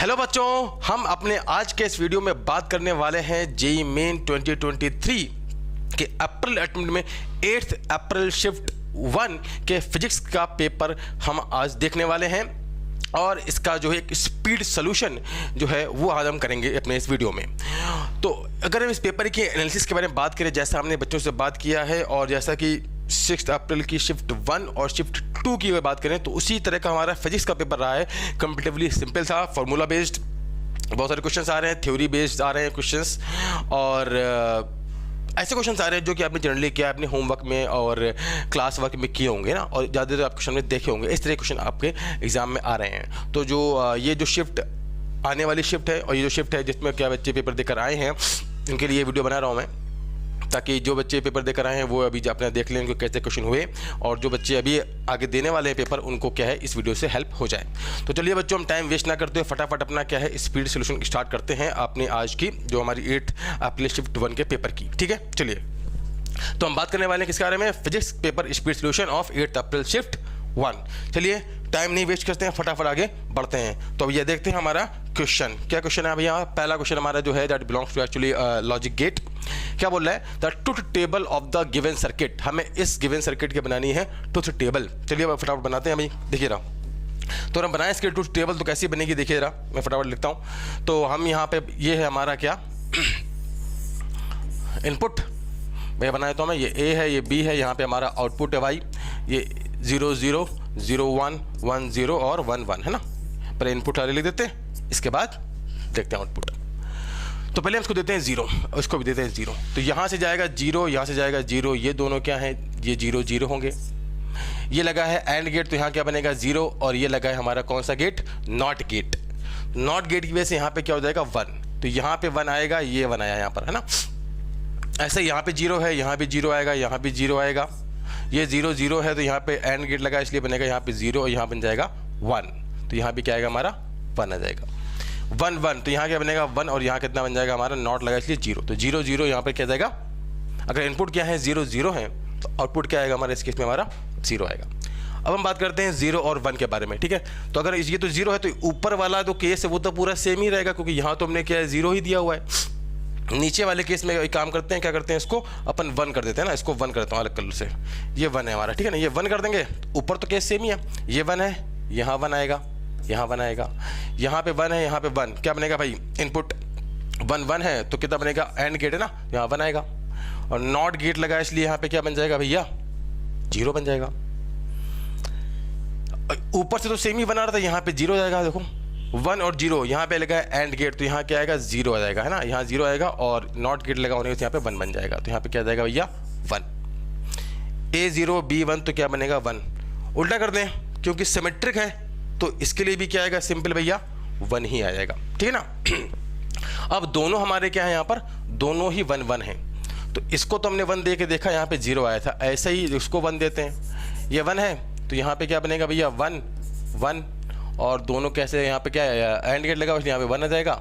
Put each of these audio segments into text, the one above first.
Hello बच्चों, हम अपने आज के इस वीडियो में बात करने वाले हैं जेईई मेन 2023 के अप्रैल अटेम्प्ट में 8 अप्रैल शिफ्ट 1 के फिजिक्स का पेपर हम आज देखने वाले हैं और इसका जो है एक स्पीड सॉल्यूशन जो है वो आज हम करेंगे अपने इस वीडियो में। तो अगर हम इस पेपर की एनालिसिस के बारे में बात करें, जैसा हमने बच्चों से बात किया है और जैसा कि 6 अप्रैल की शिफ्ट 1 और शिफ्ट 2 की बात करें तो उसी तरह का हमारा फिजिक्स का पेपर रहा है। कंपेरेटिवली सिंपल था, फार्मूला बेस्ड बहुत सारे क्वेश्चंस आ रहे हैं, थ्योरी बेस्ड आ रहे हैं क्वेश्चंस और ऐसे क्वेश्चंस आ रहे हैं जो कि आपने जनरली किया अपने होमवर्क में और क्लास वर्क में किए होंगे ना, और ज़्यादा आप क्वेश्चन में देखे होंगे। इस तरह क्वेश्चन आपके एग्जाम में आ रहे हैं। तो जो ये जो शिफ्ट आने वाली शिफ्ट है और ये जो शिफ्ट है जिसमें क्या बच्चे पेपर देकर आए हैं, उनके लिए वीडियो बना रहा हूँ मैं, ताकि जो बच्चे पेपर देकर आए हैं वो अभी अपने देख लें उनको कैसे क्वेश्चन हुए, और जो बच्चे अभी आगे देने वाले हैं पेपर उनको क्या है इस वीडियो से हेल्प हो जाए। तो चलिए बच्चों, हम टाइम वेस्ट ना करते हुए फटाफट अपना क्या है स्पीड सोल्यूशन स्टार्ट करते हैं अपने आज की जो हमारी 8 अप्रैल शिफ्ट 1 के पेपर की। ठीक है, चलिए तो हम बात करने वाले हैं किसके बारे में, physics paper speed solution of 8 April shift 1। चलिए टाइम नहीं वेस्ट करते हैं, फटाफट आगे बढ़ते हैं। तो ये देखते हैं हमारा क्वेश्चन क्या क्वेश्चन है भैया। पहला क्वेश्चन हमारा जो है that belongs to actually logic gate. क्या बोल रहा है, the truth table of the given circuit. हमें इस गिवन सर्किट की बनानी है ट्रुथ टेबल। चलिए फटाफट बनाते हैं भाई, देखिए रहा। तो हम बनाए इसके ट्रुथ टेबल तो कैसी बनेगी, देखिए रहा, मैं फटाफट लिखता हूँ। तो हम यहाँ पे ये है हमारा क्या इनपुट भैया बनाए, तो हमें ये ए है, ये बी है, यहाँ पे हमारा आउटपुट है भाई, ये 0 0 0 1 1 0 और 1 1 है ना। पर इनपुट वाले लिख देते हैं, इसके बाद देखते हैं आउटपुट। तो पहले हम इसको देते हैं 0, इसको भी देते हैं 0। तो यहाँ से जाएगा 0, यहाँ से जाएगा 0, ये दोनों क्या हैं, ये 0 0 होंगे। ये लगा है एंड गेट, तो यहाँ क्या बनेगा 0, और ये लगा है हमारा कौन सा gate, not gate. Not gate की वजह से यहाँ पे क्या हो जाएगा 1, तो यहाँ पे 1 आएगा, ये 1 आया यहाँ पर है ना। ऐसे यहाँ पे 0 है, यहाँ पे 0 आएगा, यहाँ पे 0 आएगा, ये 0 0 है, तो यहाँ पे एंड गेट लगा इसलिए बनेगा यहाँ पे 0 और यहाँ बन जाएगा 1, तो यहाँ पे क्या आएगा हमारा 1 आ जाएगा। 1 1 तो यहाँ क्या बनेगा 1 और यहाँ कितना बन जाएगा हमारा, नॉट लगा इसलिए 0, तो 0 0 यहाँ पे क्या जाएगा। अगर इनपुट क्या है 0 0 है तो आउटपुट क्या आएगा हमारा, इस केस में हमारा 0 आएगा। अब हम बात करते हैं 0 और 1 के बारे में। ठीक है, तो अगर ये तो 0 है तो ऊपर वाला जो केस है वो तो पूरा सेम ही रहेगा, क्योंकि यहाँ तो हमने क्या है 0 ही दिया हुआ है। नीचे वाले केस में एक काम करते हैं, क्या करते हैं, इसको अपन 1 कर देते हैं ना, इसको 1 करता हूँ अलग कलर से। ये 1 है हमारा, ठीक है ना, ये 1 कर देंगे। ऊपर तो केस सेम ही है, ये 1 है, यहाँ 1 आएगा, यहाँ 1 आएगा, यहाँ पे 1 है, यहाँ पे 1, क्या बनेगा भाई, इनपुट 1 1 है तो कितना बनेगा, एंड गेट है ना, यहाँ 1 आएगा, और नॉट गेट लगा इसलिए यहाँ पे क्या बन जाएगा भैया, 0 बन जाएगा। ऊपर से तो सेम ही बना रहा था, यहाँ पे 0 जाएगा, देखो 1 और 0, यहाँ पे लगा है एंड गेट तो यहाँ क्या आएगा 0 आ जाएगा है ना, यहाँ 0 आएगा, और नॉट गेट लगा होने से यहाँ पे 1 बन जाएगा, तो यहाँ पे क्या आ जाएगा भैया 1। A0 B1 तो क्या बनेगा 1। उल्टा कर दें क्योंकि सिमेट्रिक है तो इसके लिए भी क्या आएगा, सिंपल भैया 1 ही आ जाएगा, ठीक है ना। अब दोनों हमारे क्या है यहाँ पर, दोनों ही 1 1 हैं, तो इसको तो हमने 1 दे के देखा, यहाँ पे 0 आया था, ऐसे ही इसको 1 देते हैं, ये 1 है तो यहाँ पे क्या बनेगा भैया 1 1, और दोनों कैसे यहाँ पे क्या है एंड गेट लगा इसलिए यहाँ पे 1 आ जाएगा,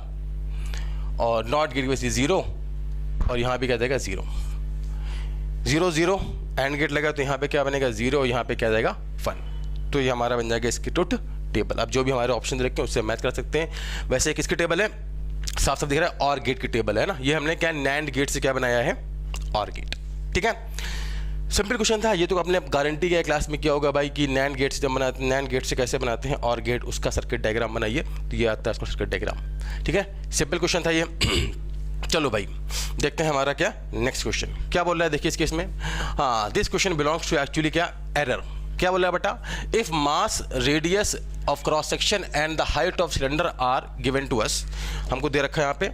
और नॉट गेट वैसे 0, और यहाँ पे क्या जाएगा 0 0 0, एंड गेट लगा तो यहाँ पे क्या बनेगा 0 और यहाँ पे क्या जाएगा 1, तो ये हमारा बन जाएगा इसकी ट्रुथ टेबल। अब जो भी हमारे ऑप्शन रखे हैं उससे मैच कर सकते हैं। वैसे किसकी टेबल है, साफ साफ दिख रहा है और गेट की टेबल है ना, ये हमने क्या नैंड गेट से क्या बनाया है, और गेट। ठीक है, सिंपल क्वेश्चन था ये, तो आपने गारंटी किया क्लास में किया होगा भाई कि नैंड गेट से जब बनाते हैं, नैंड गेट से कैसे बनाते हैं और गेट, उसका सर्किट डायग्राम बनाइए, तो ये आता है इसका सर्किट डायग्राम। ठीक है, सिंपल क्वेश्चन था ये। चलो भाई देखते हैं हमारा क्या नेक्स्ट क्वेश्चन क्या बोल रहा है, देखिए इस केस में। हाँ, this question belongs to actually क्या एरर। क्या बोल रहा है बेटा, if mass, radius of cross section and the height of cylinder are given to us. हमको दे रखा है यहाँ पे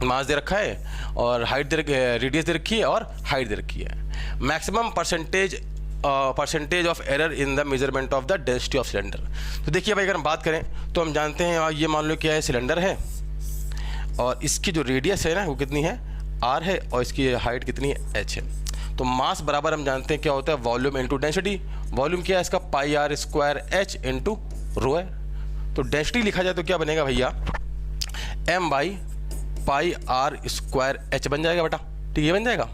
मास दे रखा है और हाइट दे, रेडियस दे रखी है और हाइट दे रखी है। Maximum percentage of error in the measurement of the density of cylinder. तो देखिए भाई अगर हम बात करें तो हम जानते हैं ये मान लो क्या है, सिलेंडर है और इसकी जो रेडियस है ना वो कितनी है, r है, और इसकी हाइट कितनी है, h है। तो मास बराबर हम जानते हैं क्या होता है, वॉल्यूम इंटू डेंसिटी। वॉल्यूम क्या है इसका, पाई r square h into rho है। तो डेंसिटी लिखा जाए तो क्या बनेगा भैया, m by pi r square h बन जाएगा बेटा, ठीक, ये बन जाएगा।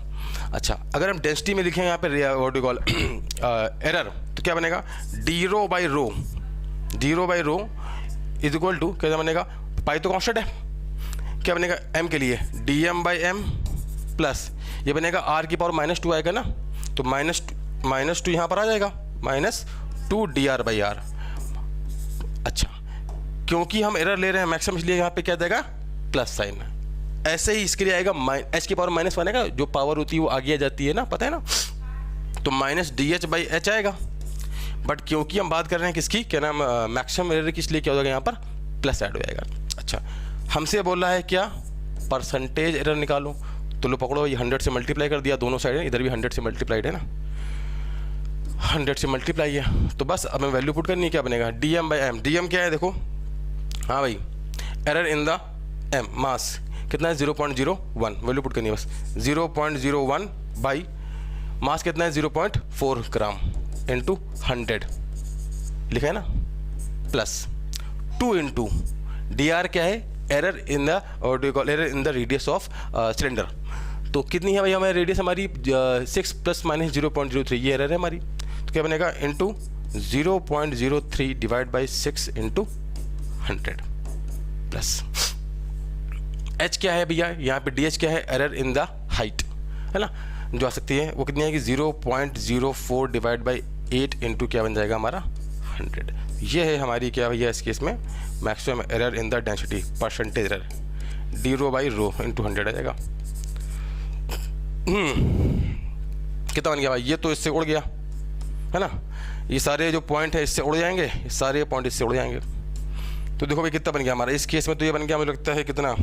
अच्छा, अगर हम डेंसिटी में लिखें यहाँ पे व्हाट यू कॉल एरर, तो क्या बनेगा, D rho by rho is equal to क्या बनेगा, पाई तो कांस्टेंट है, क्या बनेगा m के लिए dm/m प्लस ये बनेगा r की पावर -2 आएगा ना, तो -2 यहाँ पर आ जाएगा -2 dr/r। अच्छा, क्योंकि हम एरर ले रहे हैं मैक्सिमम, इसलिए यहाँ पे क्या देगा प्लस साइन। ऐसे ही इसके लिए आएगा h की पावर -1 आएगा, जो पावर होती है वो आगे आ जाती है ना, पता है ना, तो -dh/h आएगा। बट क्योंकि हम बात कर रहे हैं किसकी, क्या नाम, मैक्सिमम एरर की, इसलिए क्या हो जाएगा यहाँ पर प्लस ऐड हो जाएगा। अच्छा, हमसे बोल रहा है क्या परसेंटेज एरर निकालो, तो लो पकड़ो, ये 100 से मल्टीप्लाई कर दिया दोनों साइड, इधर भी 100 से मल्टीप्लाइड है ना, 100 से मल्टीप्लाई है, तो बस अब हमें वैल्यू पुट करनी है, क्या बनेगा dm/m। dm क्या है देखो, हाँ भाई, एरर इन द m, मास कितना है 0.01, वैल्यू पुट करनी है बस 0.01 बाई मास कितना है 0.4 ग्राम इंटू 100 लिखा है ना, प्लस 2 इंटू dr क्या है, error in the error in the radius of cylinder. तो कितनी है भाई हमारी रेडियस, हमारी 6 + -0.03, ये एरर है हमारी, तो क्या बनेगा into 0.03 divide by 6 into 100 plus h क्या है भैया, यहाँ पे dh क्या है, एरर इन द हाइट है ना, जो आ सकती है वो कितनी है कि 0.04 डिवाइड बाई 8 इंटू क्या बन जाएगा हमारा 100। ये है हमारी क्या भैया इस केस में maximum error in the density, percentage error, d/ρ into 100 आ जाएगा। कितना बन गया भाई, ये तो इससे उड़ गया है ना, ये सारे जो पॉइंट है इससे उड़ जाएंगे, ये सारे पॉइंट इससे उड़ जाएंगे। तो देखो भाई कितना बन गया हमारा इस केस में, तो ये बन गया मुझे लगता है कितना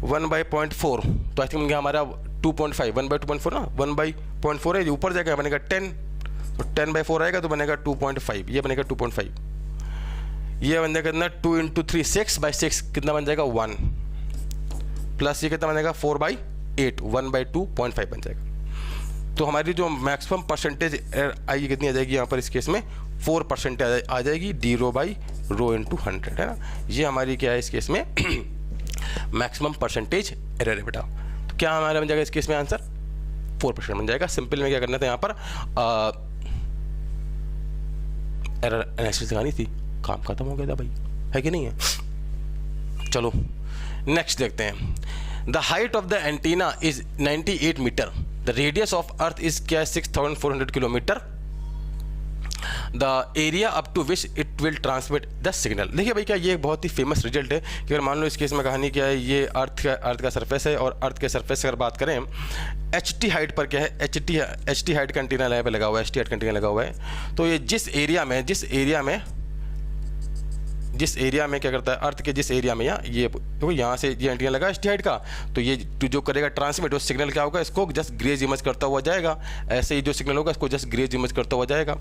1/0.4, तो आई थिंक बन गया हमारा 2.5, 1/2.4 ना, 1/0.4 है, ऊपर जाएगा बनेगा 10, तो 10/4 आएगा तो बनेगा 2.5, ये बनेगा 2.5, ये बन जाएगा कितना 2 × 3 6/6 कितना बन जाएगा 1, प्लस ये कितना बनेगा 4/8 1/2.5 बन जाएगा। तो हमारी जो मैक्सिमम परसेंटेज आएगी कितनी आ जाएगी यहाँ पर इस केस में 4% आ जाएगी d/ρ इंटू 100 है ना, ये हमारी क्या है इस केस में मैक्सिमम परसेंटेज एरर है बेटा। तो क्या हमारा बन जाएगा इस केस में आंसर 4% बन जाएगा। सिंपल में क्या करना था यहाँ पर एरर एनालिसिस दिखानी थी, काम खत्म हो गया था भाई, है कि नहीं है। चलो नेक्स्ट देखते हैं। The height of the antenna is 98 metre, the radius of earth is क्या है 6400 kilometre, the area up to which it will transmit the signal. देखिए भाई क्या ये बहुत ही फेमस रिजल्ट है कि अगर मान लो इस केस में कहानी क्या है, ये अर्थ का सरफेस है और अर्थ के सरफेस से अगर बात करें HT हाइट पर क्या है, HT हाइट का एंटीना यहाँ पे लगा हुआ है, HT हाइट का एंटीना लगा हुआ है। तो ये जिस एरिया में क्या करता है, अर्थ के जिस एरिया में ये देखो यहाँ से ये एंटीना लगा HT हाइट का, तो ये जो करेगा ट्रांसमिट वो सिग्नल क्या होगा, इसको जस्ट ग्रेज इमेज करता हुआ जाएगा, ऐसे ही जो सिग्नल होगा इसको जस्ट ग्रेज इमेज करता हुआ जाएगा।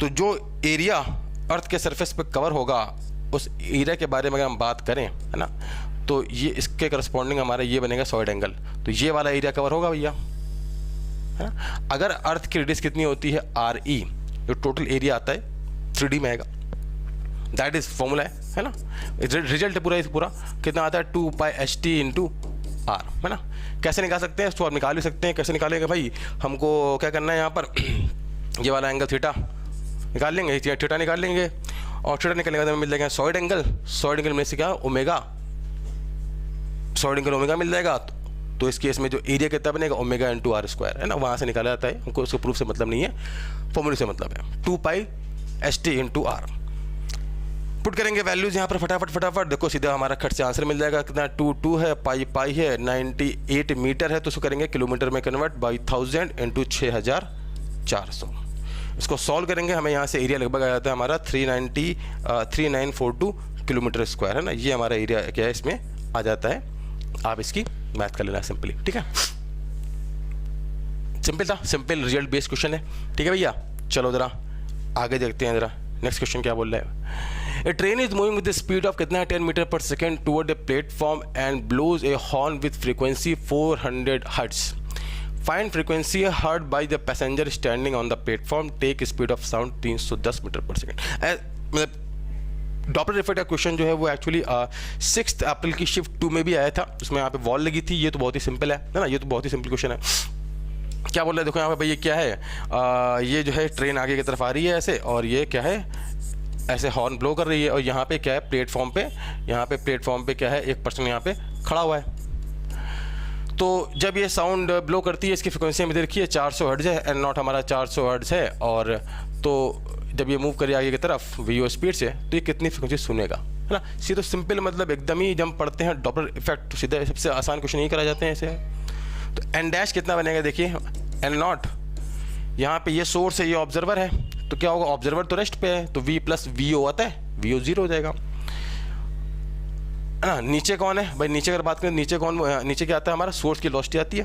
तो जो एरिया अर्थ के सरफेस पे कवर होगा उस एरिया के बारे में अगर हम बात करें है ना, तो ये इसके करस्पॉन्डिंग हमारा ये बनेगा सॉलिड एंगल, तो ये वाला एरिया कवर होगा भैया है ना। अगर अर्थ की रेडियस कितनी होती है RE, जो टोटल एरिया आता है 3D में आएगा, दैट इज फॉर्मूला है ना, रिजल्ट पूरा कितना आता है 2π/HT × R है ना। कैसे निकाल सकते हैं इसको, आप निकाल भी सकते हैं। कैसे निकालेंगे भाई, हमको क्या करना है यहाँ पर ये वाला एंगल थीटा निकाल लेंगे, थीटा निकाल लेंगे और थीटा निकालने के बाद मिल जाएगा सॉलिड एंगल में से क्या ओमेगा, सॉलिड एंगल ओमेगा मिल जाएगा। तो इस केस में जो एरिया कितना बनेगा ओमेगा × R² है ना, वहाँ से निकाला जाता है, हमको उसको प्रूफ से मतलब नहीं है, फॉर्मूले से मतलब है। 2π/HT × R पुट करेंगे वैल्यूज यहाँ पर फटाफट देखो, सीधा हमारा खट से आंसर मिल जाएगा कितना 2 है, पाई है, 98 मीटर है, तो उसको करेंगे किलोमीटर में कन्वर्ट बाई 1000 × 6400। इसको सॉल्व करेंगे, हमें यहाँ से एरिया लगभग आ जाता है हमारा 3942 किलोमीटर स्क्वायर है ना, ये हमारा एरिया क्या है इसमें आ जाता है। आप इसकी मैथ कर लेना सिंपली, ठीक है, सिंपल था, सिंपल रिजल्ट बेस्ड क्वेश्चन है, ठीक है भैया। चलो जरा आगे देखते हैं, जरा नेक्स्ट क्वेश्चन क्या बोल रहा है। A train is moving with the speed of कितना 10 मीटर पर second toward a platform and blows a horn with frequency 400 Hz. Find frequency heard by the passenger standing on the platform. Take speed of sound 310 metre पर second. मतलब Doppler effect का question जो है वो actually 6 अप्रैल की shift 2 में भी आया था, उसमें यहाँ पे वॉल लगी थी। ये तो बहुत ही सिंपल है ना, ये तो बहुत ही सिंपल क्वेश्चन है। क्या बोल रहे हैं देखो यहाँ पे भाई, ये क्या है, ये जो है ट्रेन आगे की तरफ आ रही है ऐसे, और ये क्या है ऐसे हॉर्न ब्लो कर रही है और यहाँ पे क्या है प्लेटफॉर्म पे, यहाँ पे प्लेटफॉर्म पे क्या है एक पर्सन यहाँ पे खड़ा हुआ है। तो जब ये साउंड ब्लो करती है इसकी फ्रिक्वेंसी में देखिए 400 हर्ट्ज है, एन नॉट हमारा 400 हर्ट्ज है, और तो जब ये मूव करे आगे की तरफ वीओ स्पीड से तो ये कितनी फ्रिक्वेंसी सुनेगा, है ना। सीधे सिंपल मतलब एकदम ही जब पढ़ते हैं डॉपलर इफेक्ट तो सीधे सबसे आसान क्वेश्चन नहीं कराए जाते हैं ऐसे। तो एन डैश कितना बनेगा देखिए, एन नॉट यहाँ पे ये सोर्स है, ये ऑब्जर्वर है, तो क्या होगा ऑब्जर्वर तो रेस्ट पे है, तो वी प्लस वी ओ आता है, वी ओ 0 हो जाएगा, है ना। नीचे कौन है भाई, नीचे अगर बात करें नीचे कौन, नीचे क्या आता है हमारा सोर्स की वेलोसिटी आती है,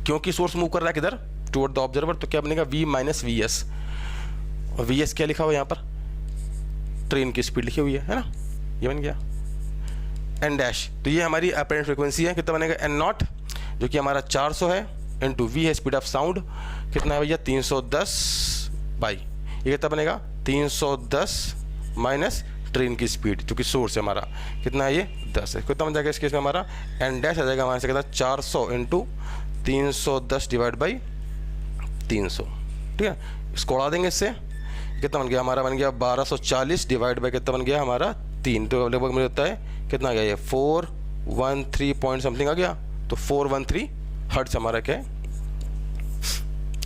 क्योंकि सोर्स मूव कर रहा है किधर टुवर्ड द ऑब्जर्वर, तो क्या बनेगा वी माइनस वी एस, और वी एस क्या लिखा हुआ है यहाँ पर ट्रेन की स्पीड लिखी हुई है ना, ये बन गया एन डैश। तो ये हमारी अपरेंट फ्रिक्वेंसी है, कितना बनेगा एन नॉट जो कि हमारा 400 है, इनटू वी है स्पीड ऑफ साउंड, कितना है भैया 310 बाई, ये कितना बनेगा 310 माइनस ट्रेन की स्पीड जो कि सोर्स है हमारा, कितना है ये 10 है, कितना बन जाएगा इस केस में हमारा एन डैश आ जाएगा हमारे से, कितना 400 इंटू 310 डिवाइड बाई 300, ठीक है। इसको उड़ा देंगे इससे, कितना बन गया हमारा, बन गया 1240 डिवाइड बाई कितना बन गया हमारा 3, तो लगभग मुझे होता है कितना आ गया ये 413 पॉइंट समथिंग आ गया, तो 413 हर्ट्ज हमारा क्या है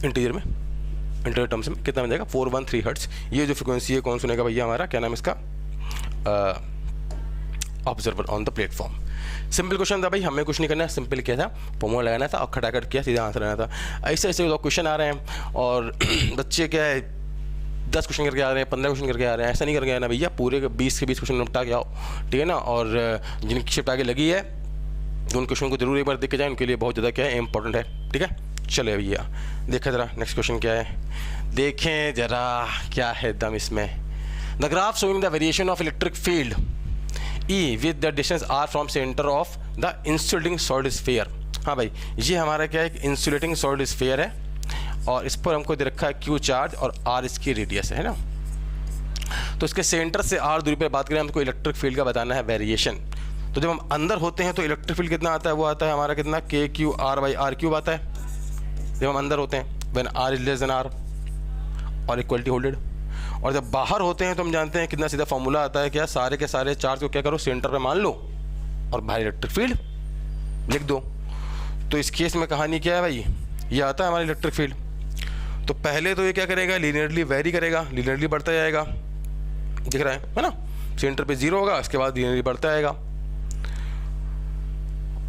इंटीरियर में, इंटीरियर टर्म्स में कितना बन जाएगा 413 हर्ट्ज। ये जो फ्रिक्वेंसी है कौन सुनेगा भैया हमारा, क्या नाम है इसका, observer on the platform. Simple question था भाई, हमें कुछ नहीं करना है, सिंपल किया था फॉर्मूला लगाना था और खटाखट किया सीधा आंसर आना था। ऐसे ऐसे क्वेश्चन आ रहे हैं और बच्चे क्या है 10 क्वेश्चन करके आ रहे हैं, 15 क्वेश्चन करके आ रहे हैं, ऐसा नहीं करके आना भैया, पूरे 20 के 20 क्वेश्चन निपटा के आओ, ठीक है ना। और जिनकी शिफ्ट आगे लगी है उन क्वेश्चन को जरूर एक बार देख के जाए, उनके लिए बहुत ज़्यादा क्या है इंपॉर्टेंट है, ठीक है। चले भैया देखें ज़रा नेक्स्ट क्वेश्चन क्या है, देखें ज़रा क्या है दम इसमें। The graph showing the variation of electric field E with the distance R from centre of the insulating solid sphere. हाँ भाई, ये हमारा क्या है एक इंसुलेटिंग सॉलिड स्फीयर है और इस पर हमको दे रखा है क्यू चार्ज और आर इसकी रेडियस है ना। तो इसके सेंटर से आर दूरी पर बात करें, हमको इलेक्ट्रिक फील्ड का बताना है वेरिएशन। तो जब हम अंदर होते हैं तो इलेक्ट्रिक फील्ड कितना आता है, वो आता है हमारा कितना K Q R by R cube आता है जब हम अंदर होते हैं, when R is less than R और इक्वलिटी होल्डेड। और जब बाहर होते हैं तो हम जानते हैं कितना सीधा फॉर्मूला आता है, क्या सारे के सारे चार्ज को क्या करो सेंटर पे मान लो और बाहर इलेक्ट्रिक फील्ड लिख दो। तो इस केस में कहानी क्या है भाई, ये आता है हमारा इलेक्ट्रिक फील्ड। तो पहले तो ये क्या करेगा लीनियरली वेरी करेगा, लीनियरली बढ़ता जाएगा, दिख रहा है ना, सेंटर पे 0 होगा, इसके बाद लीनियरली बढ़ता जाएगा,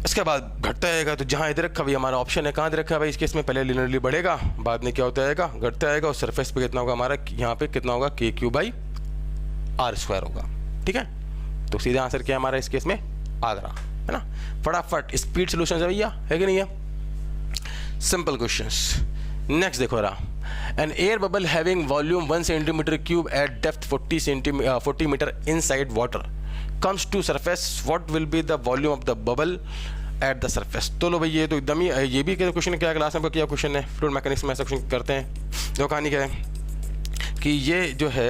इसके बाद घटता जाएगा। तो जहाँ इधर रखा भाई हमारा ऑप्शन है, कहाँ दे रखा है भाई इस केस में, पहले लीनियरली बढ़ेगा, बाद में क्या होता जाएगा घटता जाएगा, और सरफेस पे कितना होगा हमारा, यहाँ पे कितना होगा के क्यू बाई आर स्क्वायर होगा, ठीक है। तो सीधा आंसर क्या है हमारा इस केस में आगरा, है ना। फटाफट स्पीड सोल्यूशन है भैया, है कि नहीं है, सिंपल क्वेश्चंस। नेक्स्ट देखो रहा, an air bubble having volume 1 centimetre cube at depth 40 metre inside water comes to surface, what will be the volume of the bubble at the surface। तो लो भाई ये तो एकदम ही, ये भी क्वेश्चन क्या क्लास में क्या क्वेश्चन है, फ्लूइड मैकेनिक्स में ऐसा क्वेश्चन करते हैं। जो कहानी क्या है कि ये जो है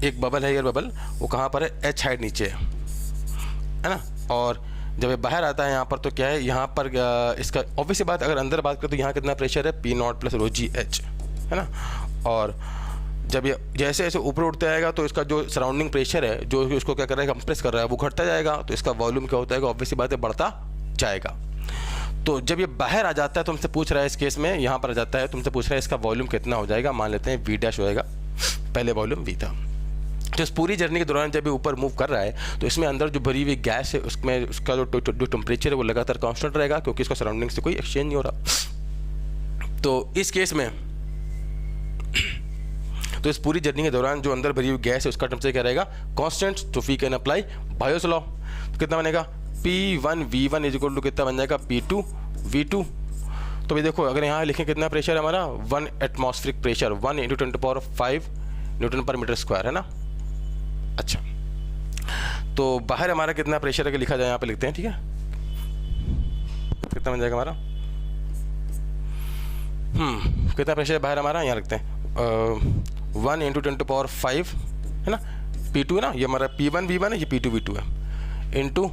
एक बबल है, एयर बबल, वो कहाँ पर है एच हाइट नीचे है ना, और जब ये बाहर आता है यहाँ पर तो क्या है, यहाँ पर इसका ऑब्वियस बात अगर अंदर बात करें तो यहाँ कितना प्रेशर है P0 प्लस रो जी एच, है ना। और जब ये जैसे जैसे ऊपर उठता जाएगा तो इसका जो सराउंडिंग प्रेशर है जो उसको क्या कर रहा है कंप्रेस कर रहा है वो घटता जाएगा, तो इसका वॉल्यूम क्या होता है ऑब्वियसली बात है बढ़ता जाएगा। तो जब ये बाहर आ जाता है तुमसे पूछ रहा है, इस केस में यहाँ पर आ जाता है तुमसे पूछ रहा है इसका वॉल्यूम कितना हो जाएगा, मान लेते हैं वी डैश हो जाएगा, पहले वॉल्यूम वी था। तो इस पूरी जर्नी के दौरान जब ये ऊपर मूव कर रहा है तो इसमें अंदर जो भरी हुई गैस है उसमें उसका जो टेम्परेचर है वो लगातार कांस्टेंट रहेगा, क्योंकि इसका सराउंडिंग से कोई एक्सचेंज नहीं हो रहा। तो इस केस में तो इस पूरी जर्नी के दौरान जो अंदर भरी हुई गैस है उसका टेम्परेचर क्या रहेगा कांस्टेंट। तो we can apply Boyle's law, तो कितना बनेगा P1V1 इज इक्वल टू कितना बन जाएगा P2V2। तो भाई देखो अगर यहाँ लिखें कितना प्रेशर है हमारा 1 एटमॉस्फेरिक प्रेशर 1 × 10⁵ न्यूटन पर मीटर स्क्वायर, है ना। अच्छा तो बाहर हमारा कितना प्रेशर है लिखा जाए, यहाँ पे लिखते हैं, ठीक है। कितना बन जाएगा हमारा कितना प्रेशर है बाहर हमारा, यहाँ लिखते हैं 1 × 10⁵, है ना, P2 है ना, ये हमारा P1V1 है, ये P2V2 है, इंटू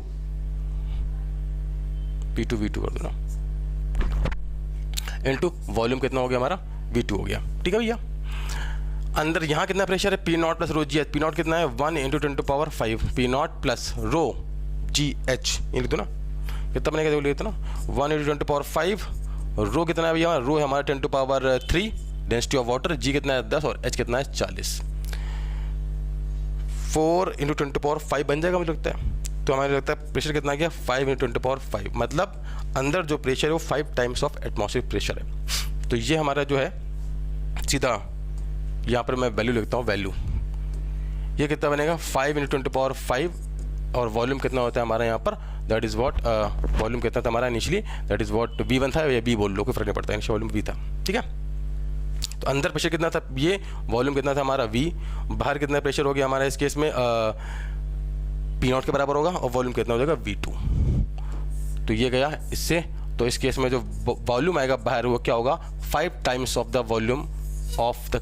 P2V2 कर दो ना, इंटू वॉल्यूम कितना हो गया हमारा V2 हो गया, ठीक है भैया। अंदर यहाँ कितना प्रेशर है, P not plus row ji H. P not कितना है 1 × 10⁵ P not plus row ji H, ये लिख दो ना, कितना बनेगा देखो, लिख दो ना 1 × 10⁵। रो कितना है भैया, रो है हमारा 10⁻3 डेंसिटी ऑफ वाटर, जी कितना है 10 और एच कितना है 40। 4 × 10⁵ बन जाएगा मुझे लगता है। तो हमें लगता है प्रेशर कितना गया 5 × 10⁵, मतलब अंदर जो प्रेशर है वो 5 टाइम्स ऑफ एटमॉस्फेरिक प्रेशर है। तो ये हमारा जो है सीधा यहाँ पर मैं वैल्यू लिखता हूँ, वैल्यू ये कितना बनेगा 5 × 10⁵। और वॉल्यूम कितना होता है हमारा यहाँ पर, दैट इज़ वॉट, वॉल्यूम कितना था हमारा initially, that is what V1 था या B बोल लो, कोई फर्क नहीं पड़ता, इनिशियल वॉल्यूम V था, ठीक है। तो अंदर प्रेशर कितना था, ये वॉल्यूम कितना था हमारा V, बाहर कितना प्रेशर हो गया हमारा इस केस में P नॉट के बराबर होगा, और वॉल्यूम कितना हो जाएगा V2। तो ये गया इससे, तो इस केस में जो वॉल्यूम आएगा बाहर वो क्या होगा 5 times of the volume of the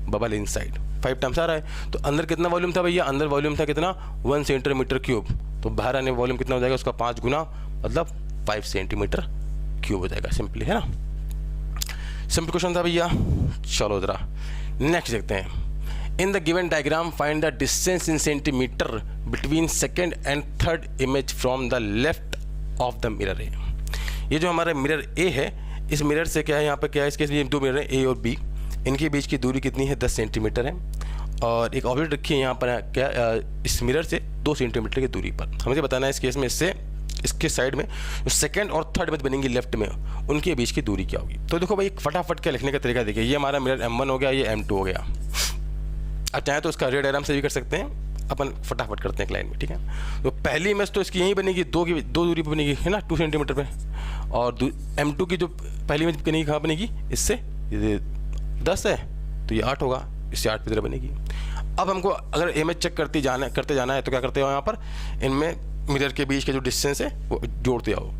bubble inside, 5 times आ रहा है। तो अंदर कितना वॉल्यूम था भैया, अंदर वॉल्यूम था कितना 1 सेंटीमीटर क्यूब, तो बाहर आने वॉल्यूम कितना हो जाएगा उसका 5 गुना, मतलब 5 सेंटीमीटर क्यूब हो जाएगा, सिंपली, है ना। सिंपल क्वेश्चन था भैया। चलो जरा नेक्स्ट देखते हैं। In the given diagram find the distance in centimetre between second and third image from the left of the mirror A. ये जो हमारा मिरर ए है, इस मिरर से क्या है, यहाँ पर क्या है, इसके लिए 2 मिरर है ए और बी, इनके बीच की दूरी कितनी है 10 सेंटीमीटर है, और एक ऑब्जेक्ट रखी है यहाँ पर क्या इस मिरर से 2 सेंटीमीटर की दूरी पर। हमें बताना है इस केस में इससे इसके साइड में जो सेकंड और थर्ड इमेज बनेंगी लेफ्ट में, उनके बीच की दूरी क्या होगी। तो देखो भाई फटाफट क्या लिखने का तरीका देखिए, ये हमारा मिरर M1 हो गया, ये M2 हो गया। अब चाहे तो उसका रे डायग्राम से भी कर सकते हैं, अपन फटाफट करते हैं एक लाइन में, ठीक है। तो पहली इमेज तो इसकी यहीं बनेगी, दो दूरी पर बनेगी, है ना, 2 सेंटीमीटर पे, और M2 की जो पहली इमेज बनेगी कहाँ बनेगी, इससे 10 है तो ये 8 होगा, इससे 8 की तरह बनेगी। अब हमको अगर इमेज चेक करते जाना है तो क्या करते हो, यहाँ पर इनमें मिरर के बीच के जो डिस्टेंस है वो जोड़ते आओ।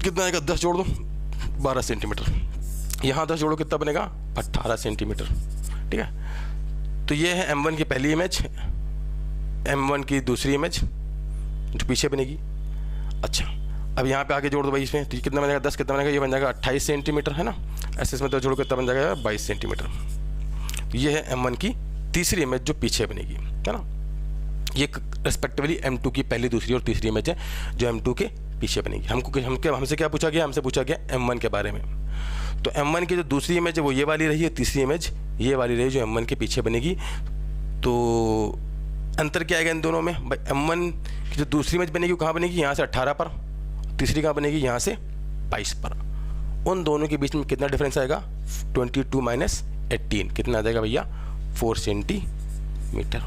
कितना आएगा, 10 जोड़ दो 12 सेंटीमीटर, यहाँ 10 जोड़ो कितना बनेगा 18 सेंटीमीटर, ठीक है। तो ये है M1 की पहली इमेज, M1 की दूसरी इमेज जो पीछे बनेगी। अच्छा अब यहाँ पे आगे जोड़ दो भाई इसमें, तो ये कितना बनेगा 10, कितना बनेगा, ये बन जाएगा 28 सेंटीमीटर, है ना। ऐसे इसमें 10 जोड़ो कितना बन जाएगा 22 सेंटीमीटर। तो ये है M1 की तीसरी इमेज जो पीछे बनेगी, है ना। ये रेस्पेक्टिवली M2 की पहली, दूसरी और तीसरी इमेज है जो M2 के पीछे बनेगी। हमसे क्या पूछा गया, हमसे पूछा गया M1 के बारे में। तो M1 की जो दूसरी इमेज है वो ये वाली रही है, तीसरी इमेज ये वाली रही जो M1 के पीछे बनेगी। तो अंतर क्या आएगा इन दोनों में भाई, M1 की जो दूसरी इमेज बनेगी वो कहाँ बनेगी, यहाँ से 18 पर, तीसरी कहाँ बनेगी, यहाँ से 22 पर। उन दोनों के बीच में कितना डिफरेंस आएगा 22 माइनस 18, कितना आ जाएगा भैया 4 सेंटीमीटर।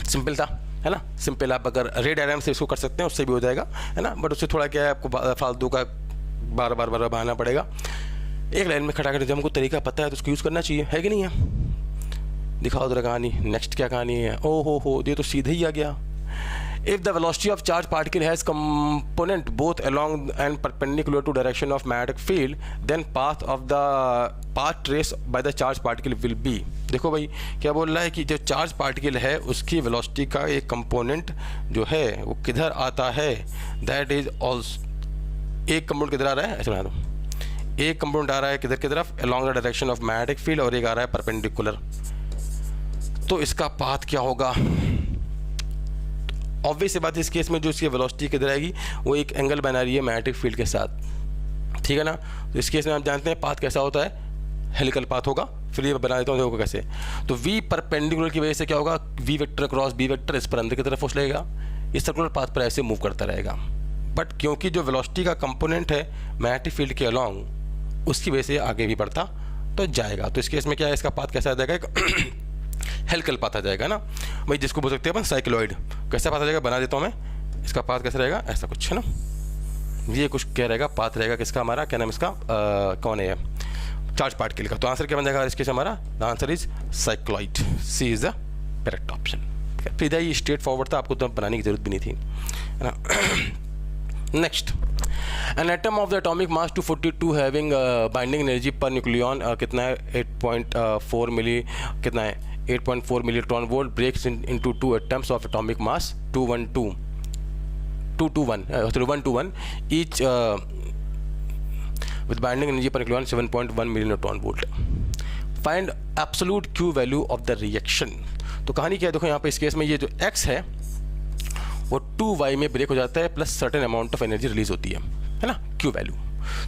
सिंपल था, है ना। सिंपल आप अगर रे डायग्राम से इसको कर सकते हैं उससे भी हो जाएगा, है ना। बट उससे थोड़ा क्या है, आपको फालतू का बार बार बहाना पड़ेगा। एक लाइन में खड़ा कर, जब हमको तरीका पता है तो उसको यूज़ करना चाहिए, है कि नहीं है। दिखाओ जरा कहानी, नेक्स्ट क्या कहानी है। ओ हो ये तो सीधे ही आ गया। If the velocity of charged particle has component both along and perpendicular to direction of magnetic field, then path traced by the charged particle will be। देखो भाई क्या बोल रहा है कि जो चार्ज पार्टिकल है उसकी वेलोसिटी का एक कंपोनेंट जो है वो किधर आता है, दैट इज ऑल्सो, एक कंपोनेंट किधर आ रहा है, ऐसे बना दो, एक कंपोनेंट आ रहा है किधर की तरफ, along the direction of magnetic field, और एक आ रहा है परपेंडिकुलर। तो इसका पाथ क्या होगा, ऑब्वियस बात है इस केस में जो इसकी वेलोसिटी किधर आएगी वो एक एंगल बना रही है मैग्नेटिक फील्ड के साथ, ठीक है ना। तो इस केस में आप जानते हैं पाथ कैसा होता है, हेलिकल पाथ होगा। फिर ये बना देता हूँ, देखो कैसे। तो V परपेंडिकुलर की वजह से क्या होगा, V vector cross B vector इस पर अंदर की तरफ लेगा, इस सर्कुलर पाथ पर ऐसे मूव करता रहेगा। बट क्योंकि जो वेलोसिटी का कंपोनेंट है मैग्नेटिक फील्ड के अलॉन्ग, उसकी वजह से आगे भी बढ़ता तो जाएगा। तो इस केस में क्या है, इसका पाथ कैसा आ जाएगा हेलिकल पाथ आ जाएगा ना भाई, जिसको बोल सकते हैं अपन साइक्लॉइड। कैसा पाथ आ जाएगा, बना देता हूँ मैं। इसका पाथ कैसा रहेगा, ऐसा कुछ, है ना। ये कुछ क्या रहेगा, पाथ रहेगा किसका, हमारा क्या नाम इसका, कौन है, चार्ज पार्टिकल का। तो आंसर क्या बन जाएगा इसके से हमारा, the answer is cycloid, C is the correct option. फिर ये स्ट्रेट फॉरवर्ड था, आपको तो बनाने की जरूरत भी नहीं थी, है ना। Next, an atom of the atomic mass 242 having binding energy per nucleon कितना है 8.4 मिली, कितना है 8.4 milliton volt breaks into 2 atoms of atomic mass 121 each with binding energy per nucleon 7.1 milliton volt. Find absolute Q value of the reaction. तो कहानी क्या है, देखो यहाँ पे इस केस में ये जो x है वो 2y में ब्रेक हो जाता है plus certain amount of energy release होती है ना, क्यू वैल्यू।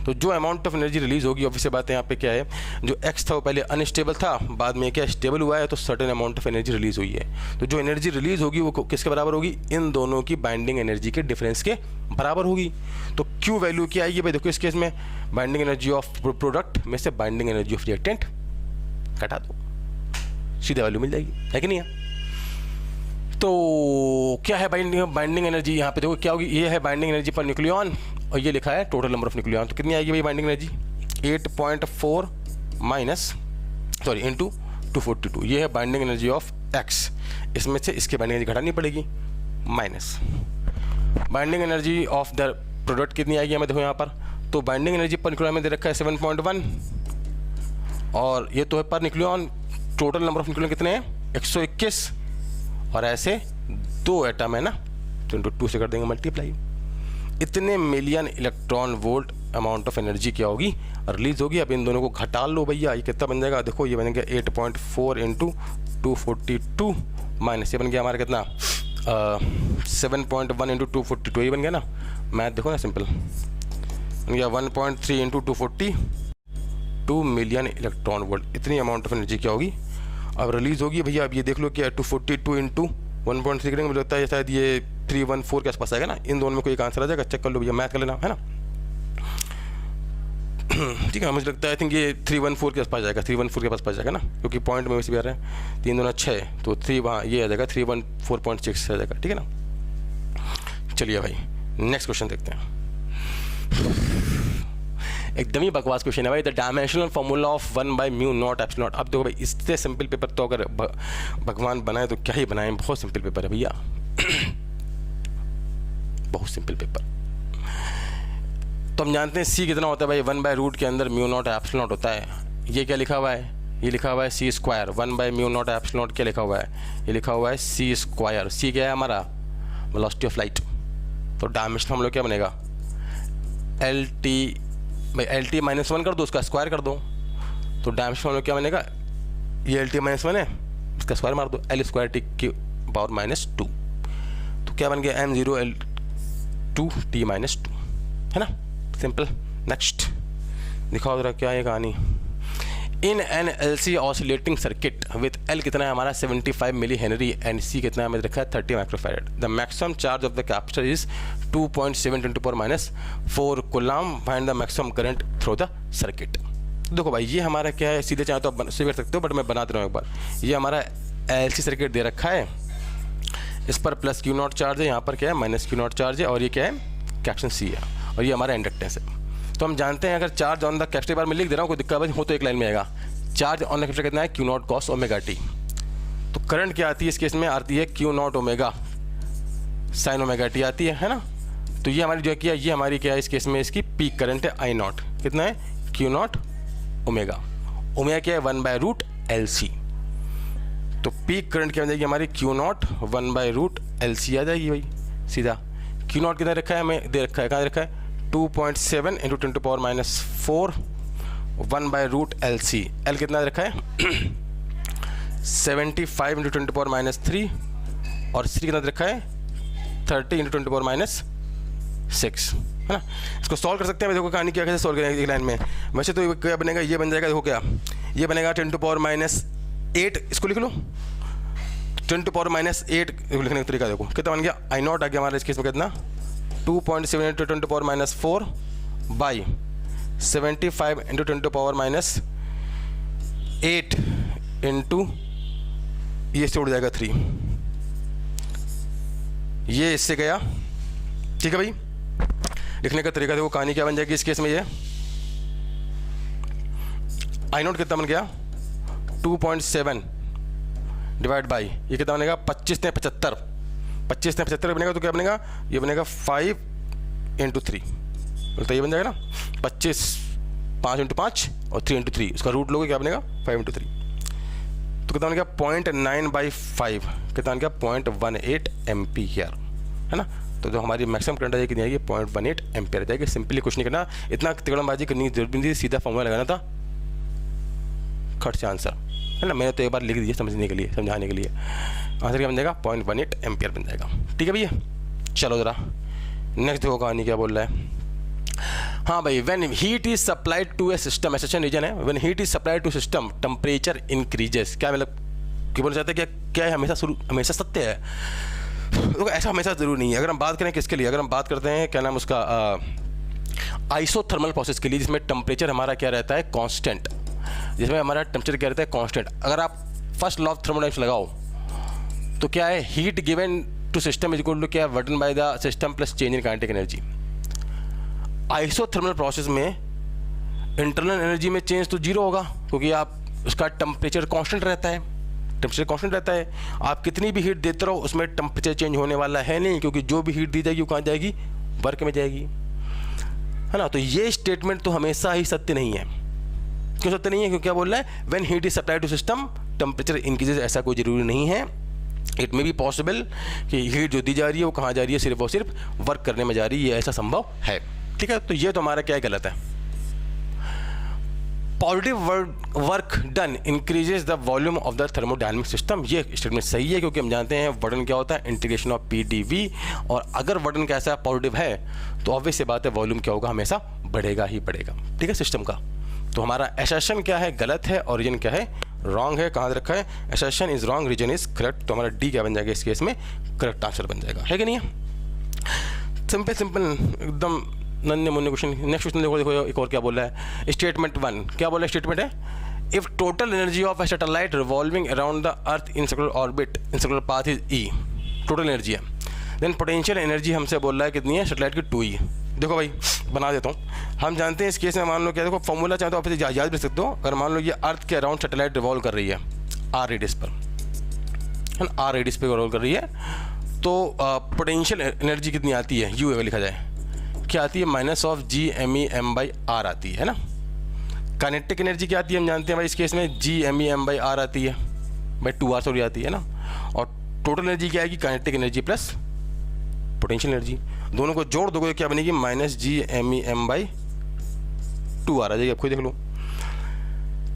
तो जो अमाउंट ऑफ एनर्जी रिलीज होगी, ऑब्वियस बात है यहाँ पे क्या है, जो x था वो पहले अनस्टेबल था, बाद में क्या स्टेबल हुआ है, तो certain amount of energy release हुई है। तो जो एनर्जी रिलीज होगी वो किसके बराबर होगी, इन दोनों की बाइंडिंग एनर्जी के डिफरेंस के बराबर होगी। तो क्यू वैल्यू क्या आएगी भाई, देखो इस केस में बाइंडिंग एनर्जी ऑफ प्रोडक्ट में से बाइंडिंग एनर्जी ऑफ रिएक्टेंट घटा दो, सीधा वैल्यू मिल जाएगी, है कि नहीं है। तो क्या है बाइंडिंग एनर्जी, यहाँ पे देखो क्या होगी, ये है बाइंडिंग एनर्जी पर न्यूक्लियॉन और ये लिखा है टोटल नंबर ऑफ न्यूक्लियॉन। तो कितनी आएगी भाई binding energy, 8.4 minus sorry into 242, ये है बाइंडिंग एनर्जी ऑफ x। इसमें से इसके बाइंडिंग एनर्जी घटानी पड़ेगी, minus binding energy of the product कितनी आएगी हमें, देखो यहाँ पर। तो बाइंडिंग एनर्जी पर न्यूक्लियॉन में दे रखा है 7.1 और ये तो है पर nucleon, total number of nucleon कितने हैं 121 और ऐसे 2 एटम है ना, तो इंटू 2 से कर देंगे मल्टीप्लाई। इतने million electron volt amount of energy क्या होगी, रिलीज होगी। अब इन दोनों को घटा लो भैया, ये कितना बन जाएगा, देखो ये बनेगा 8.4 इंटू 242 माइनस ये बन गया हमारा कितना 7.1 इंटू 242, ये बन गया ना, मैथ देखो ना सिंपल, बन गया 1.3 इंटू 242 मिलियन इलेक्ट्रॉन वोल्ट। इतनी अमाउंट ऑफ एनर्जी क्या होगी अब रिलीज होगी भैया। अब ये देख लो क्या 242 इंटू 1.3 करेंगे, मुझे लगता है शायद ये 314 के आसपास आएगा ना, इन दोनों में कोई एक आंसर आ जाएगा, चेक कर लो भैया, मैथ कर लेना है ना। ठीक है, मुझे लगता है आई थिंक ये 314 के आसपास जाएगा, 314 के पास जाएगा ना, क्योंकि पॉइंट में वैसे भी आ रहा है 3 दूना 6, तो 3 वहाँ ये आ जाएगा 314.6 आ जाएगा, ठीक है ना। चलिए भाई नेक्स्ट क्वेश्चन देखते हैं। एकदम ही बकवास क्वेश्चन है भाई, द डायमेंशनल फॉर्मूला ऑफ 1/μ0 ε0। अब देखो भाई इससे सिंपल पेपर तो अगर भगवान बनाए तो क्या ही बनाए, बहुत सिंपल पेपर है भैया बहुत सिंपल पेपर। तो हम जानते हैं सी कितना होता है भाई, 1/रूट के अंदर μ0 ε0 होता है। ये क्या लिखा हुआ है, ये लिखा हुआ है सी स्क्वायर, 1/μ0 ε0 क्या लिखा हुआ है, ये लिखा हुआ है सी स्क्वायर। सी क्या है हमारा, वेलोसिटी ऑफ लाइट। तो डायमेंशन हम लोग क्या बनेगा, एल टी भाई, एल टी -1 कर दो, उसका स्क्वायर कर दो, तो डायमेंशन हम लोग क्या बनेगा, ये एल टी -1 है, इसका स्क्वायर मार दो, एल स्क्वायर टी की पावर -2, तो क्या बन गया m0 L2 t -2, है ना, सिंपल। नेक्स्ट दिखाओ जरा क्या है कहानी। In an L C oscillating circuit with L कितना है हमारा 75 मिली हेनरी एंड सी कितना है हमें रखा है 30 microfarad. The maximum charge of the capacitor is 2.7 × 10⁻⁴ coulomb, find the maximum current through the circuit. देखो भाई ये हमारा क्या है, सीधे चाहे तो आप सीधे कर सकते हो, बट मैं बना दे रहा हूँ एक बार। ये हमारा एल सी सर्किट दे रखा है, इस पर प्लस Q0 चार्ज है, यहाँ पर क्या है माइनस Q0 चार्ज है, और ये क्या है कैपेसिटेंस सी है, और ये हमारा इंडक्टेंस है। तो हम जानते हैं अगर चार्ज ऑन द कैपेसिटर बार में लिख दे रहा हूँ, कोई दिक्कत हो तो एक लाइन में आएगा, चार्ज ऑन द कैपेसिटर कितना है Q0 cos ω-t। तो करंट क्या आती है इस केस में, आती है Q0 ω sin ω-t आती है ना। तो ये हमारी जो क्या, ये हमारी क्या है इस केस में, इसकी पीक करंट है I0, कितना है Q0 ω क्या है 1/√LC। तो पीक करंट क्या हो जाएगी हमारी Q0 1/√LC आ जाएगी भाई सीधा। Q0 कितना रखा है हमें, दे रखा है, कहाँ रखा है 2.7 × 10⁻⁴ 1/√LC। L कितना रखा है 75 × 10⁻³ और C कितना रखा है 30 × 10⁻�6, है ना। इसको सॉल्व कर सकते हैं, देखो कहानी क्या कैसे सॉल्व करेंगे एक लाइन में। वैसे तो क्या बनेगा, ये बन जाएगा, देखो क्या ये बनेगा 10⁻⁸, इसको लिख लो 10⁻⁸ लिखने का तरीका देखो कितना बन गया, I0 आ गया हमारे इस केस में कितना 2.7 × 10⁻⁴ बाई 75 × 10⁻⁸ इंटू ये से उड़ जाएगा 3, ये इससे गया, ठीक है भाई। लिखने का तरीका देखो, कहानी क्या बन जाएगी इस केस में, ये I0 कितना बन गया 2.7 डिवाइड बाई ये कितना बनेगा 25 ने 75, 25 ने 75 बनेगा, तो क्या बनेगा ये बनेगा 5 × 3, तो ये बन जाएगा ना 25, 5 × 5 और 3 × 3, उसका रूट लोगे क्या बनेगा 5 × 3, तो कितना बन गया 0.9/5, कितना बन गया 0.18 एम्पियर, है ना। तो जो हमारी मैक्सिमम करंट आ जाएगी कितनी आएगी 0.18 एम्पियर आ जाएगी। सिंपली कुछ नहीं करना, इतना तिगड़मबाजी करनी जरूरी नहीं थी, सीधा फॉर्मूला लगाना था, खट से आंसर, है ना। मैंने तो एक बार लिख दिया समझने के लिए, समझाने के लिए। आंसर क्या बन जाएगा? 0.18 एम्पियर बन जाएगा। ठीक है भैया, चलो ज़रा नेक्स्ट देखो कहानी क्या बोल रहा है। हाँ भाई, when heat is supplied to a system, assertion reason है, when heat is supplied to system temperature increases. क्या मतलब क्या बोलना चाहते हैं? क्या है हमेशा सत्य है? तो ऐसा हमेशा ज़रूर नहीं है। अगर हम बात करें किसके लिए, अगर हम बात करते हैं क्या नाम उसका आइसोथर्मल प्रोसेस के लिए, जिसमें टेम्परेचर हमारा क्या रहता है? कांस्टेंट, जिसमें हमारा टेम्परेचर क्या रहता है? कांस्टेंट। अगर आप फर्स्ट लॉ ऑफ थर्मोडायनामिक्स लगाओ तो क्या है? Heat given to system is equal to क्या? Work done by the system plus change in kinetic energy. Isothermal process में इंटरनल एनर्जी में चेंज तो जीरो होगा, क्योंकि आप उसका टेम्परेचर कांस्टेंट रहता है, टेम्परेचर कांस्टेंट रहता है। आप कितनी भी हीट देते रहो उसमें टेम्परेचर चेंज होने वाला है नहीं, क्योंकि जो भी हीट दी जाएगी वो कहाँ जाएगी? वर्क में जाएगी, है ना। तो ये स्टेटमेंट तो हमेशा ही सत्य नहीं है। क्यों सत्य नहीं है? क्योंकि क्या बोल रहा है? When heat is supplied to system temperature increases. ऐसा कोई जरूरी नहीं है। इट मे बी पॉसिबल कि हीट जो दी जा रही है वो कहाँ जा रही है? सिर्फ और सिर्फ वर्क करने में जा रही है, ऐसा संभव है। ठीक है, तो ये तो हमारा क्या है? गलत है। Positive work done increases the volume of the thermodynamic system. ये स्टेटमेंट सही है, क्योंकि हम जानते हैं वर्डन क्या होता है? Integration of PdV। और अगर वर्डन कैसा पॉजिटिव है तो ऑब्वियस सी बात है वॉल्यूम क्या होगा? हमेशा बढ़ेगा ही बढ़ेगा। ठीक है, सिस्टम का। तो हमारा एसर्शन क्या है? गलत है। और रीजन क्या है? रॉन्ग है। कहाँ रखा है? Assertion is wrong, reason is correct. तो हमारा डी क्या बन जाएगा इस केस में? करेक्ट आंसर बन जाएगा, है कि नहीं? सिंपल सिंपल एकदम नन्हे मुन्ने क्वेश्चन। नेक्स्ट क्वेश्चन देखो एक और क्या बोल रहा है? स्टेटमेंट 1 क्या बोल रहा है? स्टेटमेंट है if total energy of A satellite revolving around the earth in circular orbit in circular path is E, total energy है, देन पोटेंशियल एनर्जी हमसे बोल रहा है कितनी है? सैटेलाइट की 2E। देखो भाई बना देता हूँ। हम जानते हैं इस केस में मान लो क्या, देखो फॉर्मूला चाहे तो आप इसे याद भी रख सकते हो। अगर मान लो ये अर्थ के अराउंड सैटेलाइट रिवॉल्व कर रही है R रेडियस पर, है ना, R रेडियस पर रिवॉल्व कर रही है, तो पोटेंशियल एनर्जी कितनी आती है? U अगर लिखा जाए क्या आती है? -G_me_m/r आती है ना। काइनेटिक एनर्जी क्या आती है? हम जानते हैं भाई इस केस में G_me_m/r आती है, भाई 2R सॉरी आती है ना। और टोटल एनर्जी क्या आएगी? Kinetic energy plus potential energy, दोनों को जोड़ दोगे तो क्या बनेगी? -G_me_m/2R आ जाएगी। आप खुद देख लो।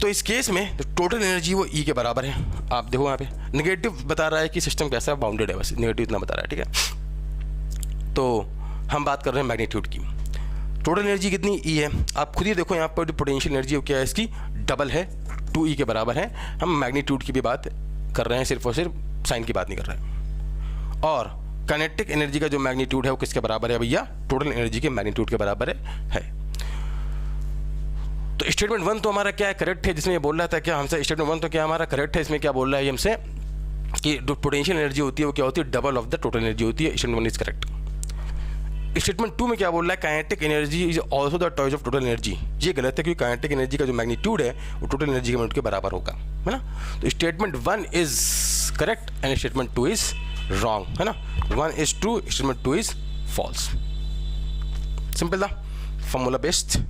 तो इस केस में टोटल एनर्जी वो E के बराबर है। आप देखो यहाँ पे नेगेटिव बता रहा है कि सिस्टम कैसा है? बाउंडेड है, बस नेगेटिव इतना बता रहा है। ठीक है, तो हम बात कर रहे हैं मैग्नीट्यूड की। टोटल एनर्जी कितनी? E है। आप खुद ही देखो यहाँ पर पोटेंशियल एनर्जी क्या है? इसकी डबल है, 2E के बराबर है। हम मैग्नीट्यूड की भी बात कर रहे हैं, सिर्फ और सिर्फ साइन की बात नहीं कर रहे हैं। और काइनेटिक एनर्जी का जो मैग्नीट्यूड है वो किसके बराबर है भैया? टोटल एनर्जी के मैग्नीट्यूड के बराबर है। तो स्टेटमेंट 1 तो हमारा क्या है? करेक्ट है। जिसमें ये बोल रहा था क्या हमसे? स्टेटमेंट 1 तो क्या हमारा करेक्ट है। इसमें क्या बोल रहा है हमसे कि जो पोटेंशियल एनर्जी होती है वो क्या होती है? Double of the total energy होती है। Statement 1 is correct. स्टेटमेंट 2 में क्या बोल रहा है? Kinetic energy is also the toys of total energy. ये गलत है, क्योंकि काइनेटिक एनर्जी का जो मैग्नीट्यूड है वो टोटल एनर्जी के मैग्नीट्यूड के बराबर होगा, है ना। तो statement 1 is correct and statement 2 is wrong, है ना। 1 is true, statement 2 is false. Simple था, formula based.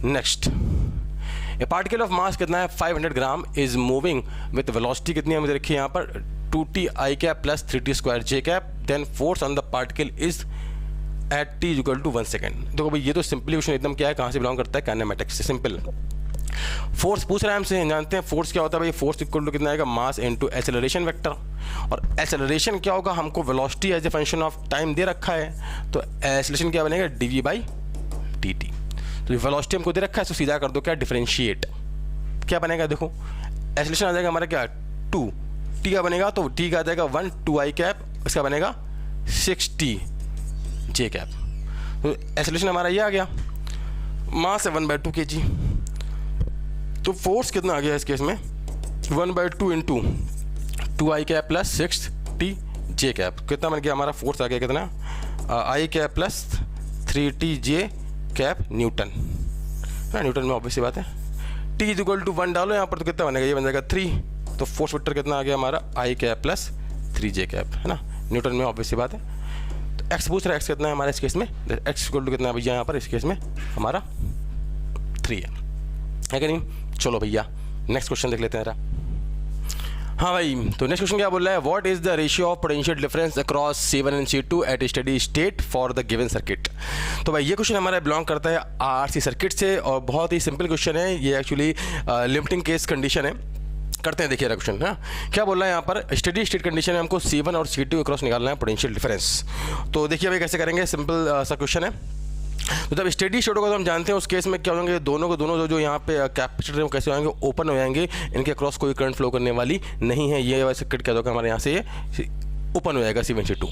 Next, a particle of mass कितना है? 500 gram is moving with velocity कितनी है? मुझे देखिए यहाँ पर 2t_i plus 3t²j। Then force on the particle is at t = 1 second. देखो भाई ये तो सिंपली क्वेश्चन एकदम क्या है? कहाँ से बिलोंग करता है? काइनेमेटिक्स से। सिंपल फोर्स पूछ रहा है हमसे। जानते हैं फोर्स क्या होता है भाई? फोर्स इक्वल टू कितना आएगा? Mass into acceleration vector. और एक्सेलरेशन क्या होगा? हमको velocity as a function of time दे रखा है, तो एक्सेलरेशन क्या बनेगा? dv/dt। तो वेलोसिटी हमको दे रखा है, तो सीधा कर दो क्या? डिफरेंशिएट। क्या बनेगा? देखो एक्सेलरेशन आ जाएगा हमारा क्या? 2। t का बनेगा तो t का आ जाएगा 1 2i, इसका बनेगा 6t j। तो एक्सेलरेशन हमारा ये आ गया। मास है 1/2 kg। तो फोर्स कितना आ गया इस केस में? 1/2 into 2i plus 6t j। कितना बन गया हमारा? फोर्स आ गया कितना? i plus 3t j Newton, है। न्यूटन में ऑब्वियस सी बात है। t = 1 डालो यहाँ पर तो कितना बनेगा? ये बन जाएगा 3। तो फोर्स वेक्टर कितना आ गया हमारा? i प्लस 3j, है ना। न्यूटन में ऑब्वियस सी बात है। तो x पूछ रहा है, x कितना है हमारा इस केस में? x = कितना है भैया यहाँ पर? इस केस में हमारा 3 है कि नहीं। चलो भैया नेक्स्ट क्वेश्चन देख लेते हैं जरा। हाँ भाई, तो नेक्स्ट क्वेश्चन क्या बोल रहा है, what is the ratio of potential difference across C1 and C2 at steady state for the given circuit. तो भाई ये क्वेश्चन हमारा बिलोंग करता है RC सर्किट से और बहुत ही सिंपल क्वेश्चन है ये, एक्चुअली लिमिटिंग केस कंडीशन है। करते हैं, देखिए क्वेश्चन है क्या बोल रहा है यहाँ पर, स्टेडी स्टेट कंडीशन में हमको C1 और C2 अक्रॉस निकालना है पोटेंशियल डिफरेंस। तो देखिए भाई कैसे करेंगे, सिंपल सा क्वेश्चन है। तो जब स्टेडी स्टेट होगा तो हम जानते हैं उस केस में क्या होंगे, दोनों को दोनों जो यहाँ पे कैपेसिटर हैं कैसे होंगे, ओपन हो जाएंगे, इनके क्रॉस कोई करंट फ्लो करने वाली नहीं है। ये वैसे सर्किट क्या होगा हमारे यहाँ से ये ओपन हो जाएगा C1 C2।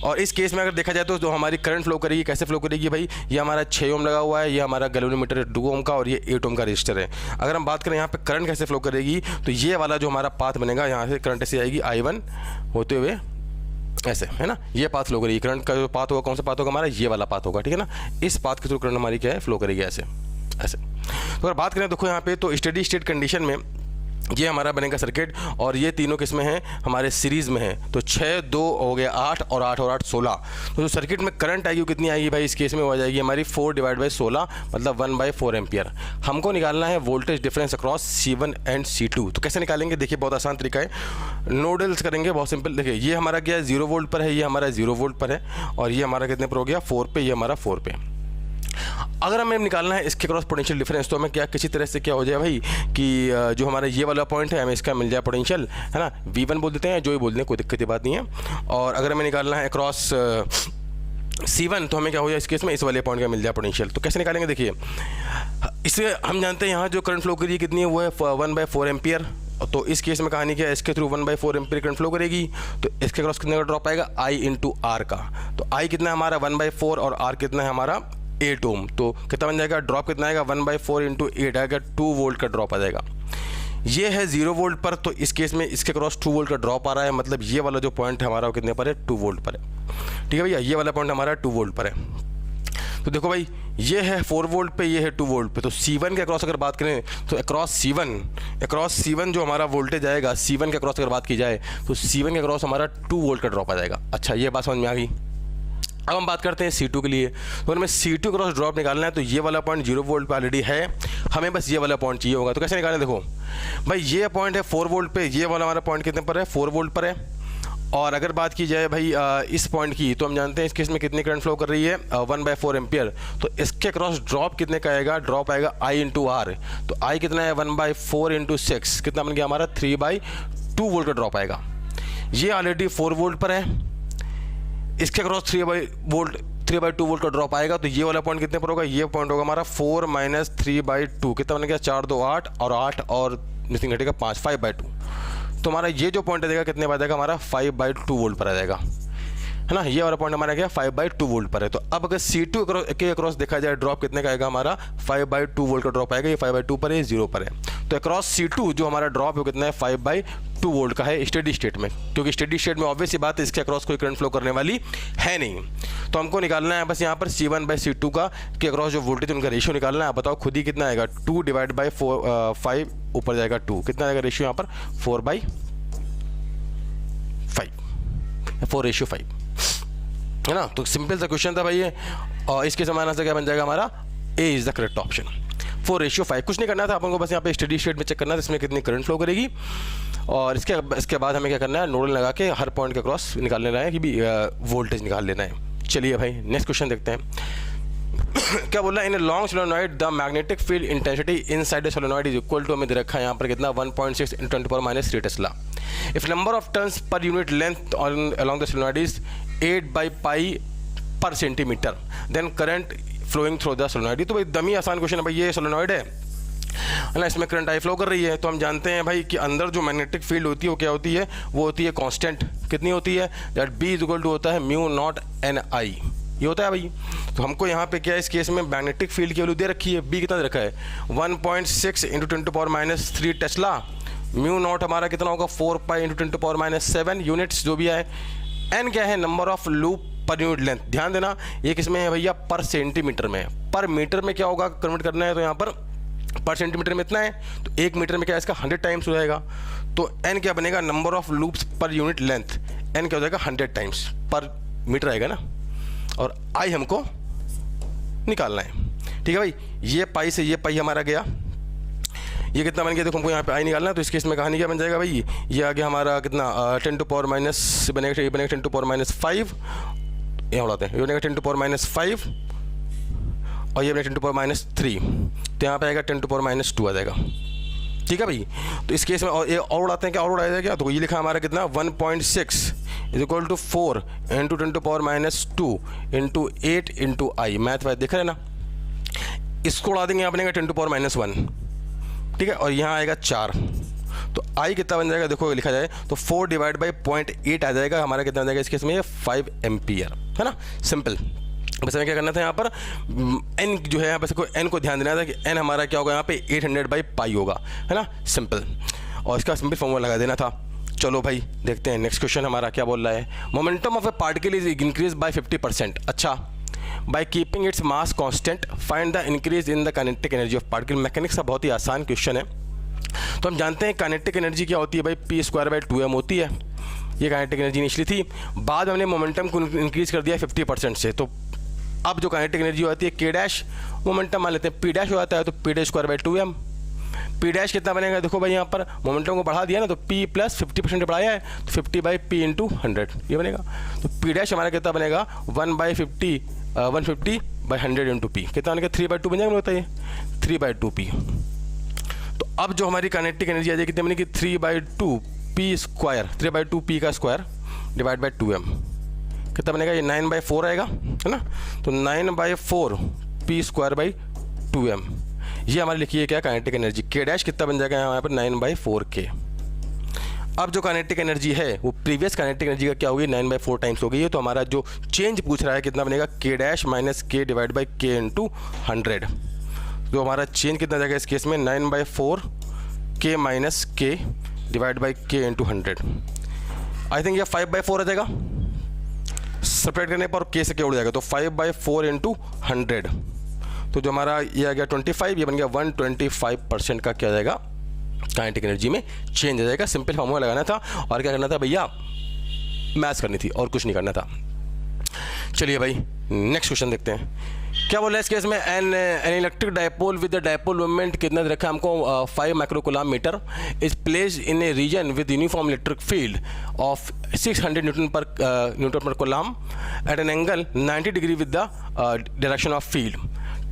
और इस केस में अगर देखा जाए तो जो हमारी करंट फ्लो करेगी, कैसे फ्लो करेगी भाई, ये हमारा 6 ओम लगा हुआ है, ये हमारा गैल्वेनोमीटर 2 ओम का और ये 8 ओम का रजिस्टर है। अगर हम बात करें यहाँ पे करंट कैसे फ्लो करेगी, तो ये वाला जो हमारा पाथ बनेगा, यहाँ से करंट ऐसे आएगी I1 होते हुए ऐसे, है ना, ये पाथ फ्लो करेगी। करंट का जो पाथ होगा, कौन सा पाथ होगा हमारा, ये वाला पाथ होगा, ठीक है ना। इस पाथ के थ्रू करंट हमारी क्या है, फ्लो करेगी ऐसे ऐसे। तो अगर बात करें देखो यहाँ पे, तो स्टेडी स्टेट कंडीशन में ये हमारा बनेगा सर्किट और ये तीनों किस्में हैं हमारे सीरीज़ में हैं। तो 6 2 हो गया 8 और 8 और 8 16। तो जो सर्किट में करंट आएगी वो कितनी आएगी भाई, इस केस में हो जाएगी हमारी 4/16 मतलब 1/4 एम्पियर। हमको निकालना है voltage difference across C1 and C2। तो कैसे निकालेंगे, देखिए बहुत आसान तरीका है, नोडल्स करेंगे, बहुत सिंपल। देखिए ये हमारा क्या है 0 वोल्ट पर है, ये हमारा 0 वोल्ट पर है और ये हमारा कितने पर हो गया 4 पे, ये हमारा 4 पे। अगर हमें निकालना है इसके क्रॉस पोटेंशियल डिफरेंस, तो हमें क्या किसी तरह से क्या हो जाए भाई कि जो हमारा ये वाला पॉइंट है हमें इसका मिल जाए पोटेंशियल, है ना, V1 बोल देते हैं, जो ही बोल दें, कोई दिक्कत की बात नहीं है। और अगर हमें निकालना है क्रॉस C1 तो हमें क्या हो जाए इस केस में इस वाले पॉइंट का मिल जाए पोटेंशियल। तो कैसे निकालेंगे, देखिए इसे हम जानते हैं यहाँ जो करंट फ्लो करिए कितनी है, वो है 1/4 एम्पियर। तो इस केस में कहानी क्या है, इसके थ्रू 1/4 एम्पियर करंट फ्लो करेगी, तो इसके क्रॉस कितने का ड्रॉप आएगा, I × R का। तो I कितना है हमारा 1/4 और R कितना है हमारा 8 ओम। तो कितना बन जाएगा, ड्रॉप कितना आएगा 1/4 × 8 आएगा, 2 वोल्ट का ड्रॉप आ जाएगा। ये है 0 वोल्ट पर, तो इस केस में इसके क्रॉस 2 वोल्ट का ड्रॉप आ रहा है, मतलब ये वाला जो पॉइंट है हमारा वो कितने पर है, 2 वोल्ट पर है। ठीक है भैया, ये वाला पॉइंट हमारा 2 वोल्ट पर है। तो देखो भाई ये है 4 वोल्ट पे, ये है 2 वोल्ट पे। तो C1 के अक्रॉस अगर बात करें तो अक्रॉस C1 जो हमारा वोल्टेज आएगा, C1 के अक्रॉस अगर बात की जाए तो C1 के अक्रॉस हमारा 2 वोल्ट का ड्रॉप आ जाएगा। अच्छा, ये बात समझ में आ गई। अब हम बात करते हैं C2 के लिए। तो हमें C2 क्रॉस ड्रॉप निकालना है, तो ये वाला पॉइंट 0 वोल्ट पे ऑलरेडी है, हमें बस ये वाला पॉइंट चाहिए होगा। तो कैसे निकालें, देखो भाई ये पॉइंट है 4 वोल्ट पे, ये वाला हमारा पॉइंट कितने पर है, 4 वोल्ट पर है। और अगर बात की जाए भाई इस पॉइंट की, तो हम जानते हैं इस केस में कितनी करंट फ्लो कर रही है, 1/4 एम्पियर। तो इसके क्रॉस ड्रॉप कितने का आएगा, ड्रॉप आएगा I × R। तो I कितना है 1/4 × 6, कितना बन गया हमारा 3/2 वोल्ट का ड्रॉप आएगा। ये ऑलरेडी 4 वोल्ट पर है, इसके क्रॉस 3/2 वोल्ट का ड्रॉप आएगा। तो ये वाला पॉइंट कितने पर होगा, ये पॉइंट होगा हमारा 4 - 3/2, कितना बन गया 4 2 8 और 8 और मिसिंग घटेगा 5, 5/2। तो हमारा ये जो पॉइंट आ जाएगा कितने पर आ जाएगा हमारा 5/2 वोल्ट पर आ जाएगा, है ना। ये वाला पॉइंट हमारा क्या 5/2 वोल्ट पर है। तो अब अगर C2 के अक्रॉस देखा जाए ड्रॉप कितने का आएगा हमारा 5/2 वोल्ट का ड्रॉप आएगा। ये 5/2 पर है, 0 पर है। तो अक्रॉस C2 जो हमारा ड्रॉप है कितना है 5/2 वोल्ट का है स्टेडी स्टेट में, क्योंकि स्टेडी स्टेट में ऑब्वियस सी बात है इसके अक्रॉस कोई करंट फ्लो करने वाली है नहीं। तो हमको निकालना है बस यहाँ पर C1/C2 का के अक्रॉस जो वोल्टेज उनका रेशियो निकालना है। आप बताओ खुद ही कितना आएगा, 2/5 ऊपर जाएगा 2, कितना आएगा रेशियो यहाँ पर 4/5, 4:5, है ना। तो सिंपल सा क्वेश्चन था भाई ये, और इसके समाना से क्या बन जाएगा हमारा A is the correct option, 4:5। कुछ नहीं करना था अपन को, बस यहाँ पे स्टेडी स्टेट में चेक करना था इसमें कितनी करंट फ्लो करेगी। और इसके बाद हमें क्या करना है, नोडल लगा के हर पॉइंट के क्रॉस निकाल लेना है कि भी वोल्टेज निकाल लेना है। चलिए भाई नेक्स्ट क्वेश्चन देखते हैं। क्या बोल रहा है, in a long solenoid the magnetic field intensity inside the solenoid is equal to, हमें दे रखा है यहाँ पर कितना 1.6 × 10⁻³ tesla. If number of turns per unit length along the solenoid is 8/π cm, then current flowing through the solenoid. तो भाई दमी आसान क्वेश्चन है भाई, ये सोलेनॉइड है ना, इसमें करंट आई फ्लो कर रही है। तो हम जानते हैं भाई कि अंदर जो मैग्नेटिक फील्ड होती है वो क्या होती है, वो होती है कांस्टेंट। कितनी होती है, दैट B = होता है μ0N I, ये होता है भाई। तो हमको यहाँ पे क्या है, इस केस में मैग्नेटिक फील्ड की वैल्यू दे रखी है, B कितना दे रखा है 1.6 × 10⁻³ टेस्ला। μ0 हमारा कितना होगा 4π × 10⁻7 यूनिट्स जो भी है। N क्या है, नंबर ऑफ लूप पर यूनिट लेंथ। ध्यान देना ये किसमें है भैया, पर सेंटीमीटर में। पर मीटर में क्या होगा कन्वर्ट करना है, तो यहाँ पर सेंटीमीटर में इतना है, तो 1 मीटर में क्या है इसका 100 टाइम्स हो जाएगा। तो N क्या बनेगा, नंबर ऑफ लूप्स पर यूनिट लेंथ। N क्या हो जाएगा 100 टाइम्स पर मीटर आएगा ना, और I हमको निकालना है। ठीक है भाई, ये पाई से ये पाई हमारा गया, ये कितना बन गया देखो, हमको यहाँ पे आई निकालना है, तो इस केस में कहानी क्या बन जाएगा भाई, ये आ गया हमारा कितना 10 टू पावर माइनस बनेगा, ये बनेगा 10 टू पावर माइनस 5, यहाँ उड़ाते हैं, ये बनेगा 10 टू पावर माइनस 5 और ये बनेगा 10 टू पावर माइनस 3, तो यहाँ पे आएगा 10 टू पावर माइनस 2 आ जाएगा। ठीक है भाई, तो इस केस में और ये और उड़ाते हैं, क्या और उड़ाया जाएगा क्या, तो ये लिखा हमारा कितना 1.6 is equal to 4 into 10 to power minus 2 into 8 into I, मैथ वाइथ देख रहे हैं ना, इसको उड़ा देंगे, यहाँ बनेगा 10 टू पावर माइनस 1, ठीक है, और यहाँ आएगा 4, तो आई कितना बन जाएगा देखो, लिखा जाए तो 4 डिवाइड बाई 0.8 आ जाएगा, हमारा कितना बन जाएगा इस केस में 5 एम्पियर, है ना, सिंपल। बस हमें क्या करना था यहाँ पर n जो है यहाँ पर सबको n को ध्यान देना था कि n हमारा क्या होगा यहाँ पे 800 बाई पाई होगा, है ना, सिंपल, और इसका सिंपल फॉर्मूला लगा देना था। चलो भाई देखते हैं नेक्स्ट क्वेश्चन हमारा क्या बोल रहा है, momentum of A particle is increase by 50%। अच्छा, by keeping its mass constant find the increase in the kinetic energy of particle. Mechanics का बहुत ही आसान क्वेश्चन है। तो हम जानते हैं काइनेटिक एनर्जी क्या होती है भाई, p²/2m होती है, ये काइनेटिक एनर्जी इनिशियली थी, बाद में हमने मोमेंटम को इंक्रीज कर दिया 50% से, तो अब जो काइनेटिक एनर्जी होती है k डैश, मोमेंटम मान लेते हैं p डैश हो जाता है, तो p²/2m, p डैश कितना बनेगा देखो भाई, यहाँ पर मोमेंटम को बढ़ा दिया ना, तो p प्लस 50% बढ़ाया है, तो 50/p इंटू 100 ये बनेगा, तो p डैश हमारा कितना बनेगा 150/100 इंटू p, कितना बनेगा 3/2 बन जाएगा, बताइए 3/2p। तो अब जो हमारी काइनेटिक एनर्जी आ जाएगी कितनी बनेगी 3/2p² 3/2p का स्क्वायर डिवाइड बाई 2m, कितना बनेगा ये 9/4 आएगा, है ना, तो 9/4p²/2m, ये हमारी लिखिए क्या काइनेटिक एनर्जी, k डैश कितना बन जाएगा यहाँ पर 9/4k। अब जो काइनेटिक एनर्जी है वो प्रीवियस काइनेटिक एनर्जी का क्या होगी 9/4 टाइम्स हो गई है, तो हमारा जो चेंज पूछ रहा है कितना बनेगा k dash minus k divide by k into 100, तो हमारा चेंज कितना जाएगा इस केस में 9/4k minus k divide by k into 100, I think ये 5/4 आ जाएगा, सेपरेट करने पर k से k उड़ जाएगा, तो 5/4 इंटू 100, तो जो हमारा ये आ गया 25, ये बन गया 125% का क्या आ जाएगा काइनेटिक एनर्जी में चेंज आ जाएगा। सिंपल फॉर्मूला लगाना था और क्या करना था भैया, मैथ्स करनी थी और कुछ नहीं करना था। चलिए भाई नेक्स्ट क्वेश्चन देखते हैं क्या बोल रहा है इस केस में, an electric dipole with the dipole moment कितना रखा है हमको 5 microcoulomb metre is placed in a region with uniform electric field of 600 newton per coulomb at an angle 90 degree with the direction of field,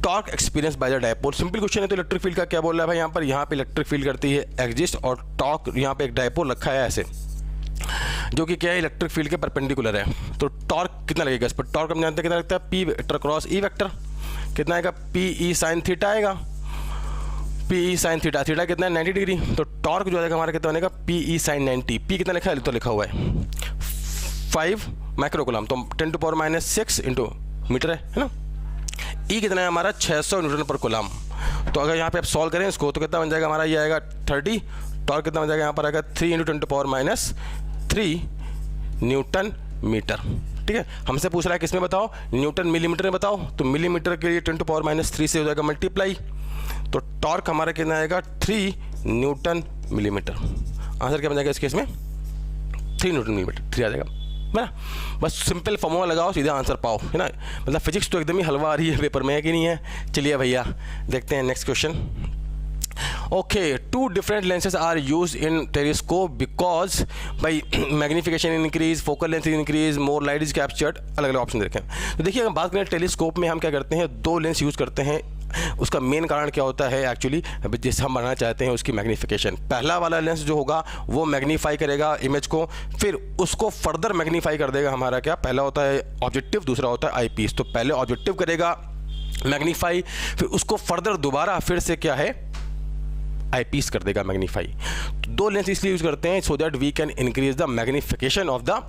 torque experience by the dipole. Simple question है, तो electric field का क्या बोल रहा है भाई, यहाँ पे इलेक्ट्रिक फील्ड करती है एग्जिस्ट और टॉर्क, यहाँ पे एक डायपोल रखा है ऐसे जो कि क्या है इलेक्ट्रिक फील्ड के परपेंडिकुलर है, तो टॉर्क कितना लगेगा इस पर, टॉर्क हम जानते हैं कितना लगता है p vector cross e vector, कितना आएगा pe sin थीटा आएगा, pe sin थीटा, थीटा कितना है 90 डिग्री, तो टॉर्क जो आएगा हमारा कितना बनेगा pe sin 90, p कितना लिखा है तो लिखा हुआ है 5 माइक्रोकूलम, तो 10 to power minus 6 into metre है ना, ई कितना है हमारा 600 न्यूटन पर कूलम, तो अगर यहाँ पे आप सॉल्व करें इसको तो कितना बन जाएगा हमारा, ये आएगा 30, टॉर्क कितना बन जाएगा यहाँ पर आएगा 3 into 10 to power minus 3 newton metre. ठीक है, हमसे पूछ रहा है किसमें बताओ, न्यूटन मिलीमीटर में बताओ, तो मिलीमीटर के लिए 10 टू पावर माइनस 3 से हो जाएगा मल्टीप्लाई, तो टॉर्क हमारा कितना आएगा 3 न्यूटन मिलीमीटर। आंसर क्या बन जाएगा इस केस में 3 न्यूटन मिलीमीटर, 3 आ जाएगा ना, बस सिंपल फॉर्मूला लगाओ सीधा आंसर पाओ, है ना, मतलब फिजिक्स तो एकदम ही हलवा आ रही है पेपर में, है कि नहीं है। चलिए भैया देखते हैं next question. Okay, 2 different lenses are used in telescope because by magnification increase, focal length increase, more light is captured, अलग अलग ऑप्शन देखें। तो देखिए अगर बात करें टेलीस्कोप में हम क्या करते हैं 2 लेंस यूज़ करते हैं, उसका मेन कारण क्या होता है एक्चुअली जिसे हम बनाना चाहते हैं उसकी मैग्नीफिकेशन। पहला वाला लेंस जो होगा वो मैग्नीफाई करेगा इमेज को, फिर उसको फर्दर मैग्नीफाई कर देगा हमारा क्या, पहला होता है ऑब्जेक्टिव, दूसरा होता है आईपीस। तो पहले ऑब्जेक्टिव करेगा मैग्नीफाई, फिर उसको फर्दर दोबारा फिर से क्या है आईपीस कर देगा मैग्नीफाई। तो 2 लेंस इसलिए यूज करते हैं so that we can increase the magnification of the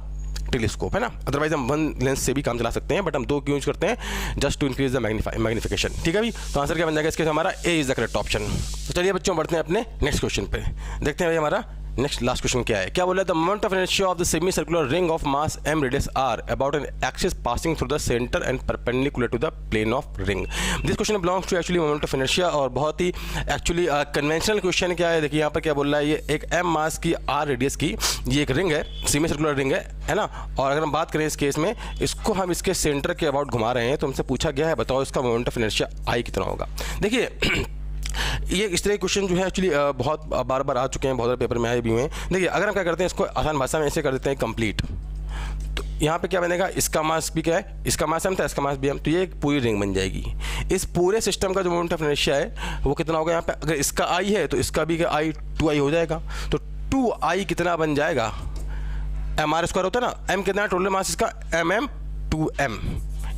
telescope, है ना, अदरवाइज हम 1 लेंस से भी काम चला सकते हैं, बट हम 2 क्यों यूज करते हैं, just to increase the magnification. ठीक है भाई, तो आंसर क्या बन जाएगा इसके, हमारा ए इज द करेक्ट ऑप्शन। तो चलिए बच्चों बढ़ते हैं अपने नेक्स्ट क्वेश्चन पे, देखते हैं भाई हमारा नेक्स्ट लास्ट क्वेश्चन क्या है। क्या बोला, the moment of inertia of the semi circular ring of mass m radius r about an axis passing through the centre and perpendicular to the plane of ring. This question belongs to actually moment of inertia, और बहुत ही actually conventional question क्या है, देखिए यहाँ पर क्या बोल रहा है, ये एक m मास की r रेडियस की ये एक रिंग है, सेमी सर्कुलर रिंग है ना, और अगर हम बात करें इस केस में इसको हम इसके सेंटर के अबाउट घुमा रहे हैं, तो हमसे पूछा गया है बताओ इसका मोमेंट ऑफ इनर्शिया i कितना होगा। देखिए ये इस तरह के क्वेश्चन जो है एक्चुअली बहुत बार बार आ चुके हैं, बहुत सारे पेपर में आए भी हुए हैं। देखिए अगर हम क्या करते हैं इसको आसान भाषा में ऐसे कर देते हैं कंप्लीट, तो यहाँ पे क्या बनेगा, इसका मास भी क्या है, इसका मास m था, इसका मास भी m, तो ये एक पूरी रिंग बन जाएगी। इस पूरे सिस्टम का जो मोमेंट ऑफ इनर्शिया है वो कितना होगा, यहाँ पे अगर इसका i है तो इसका भी i 2i हो जाएगा, तो 2i कितना बन जाएगा, mr स्क्वायर होता है ना, m कितना है टोटल मास इसका, mm 2m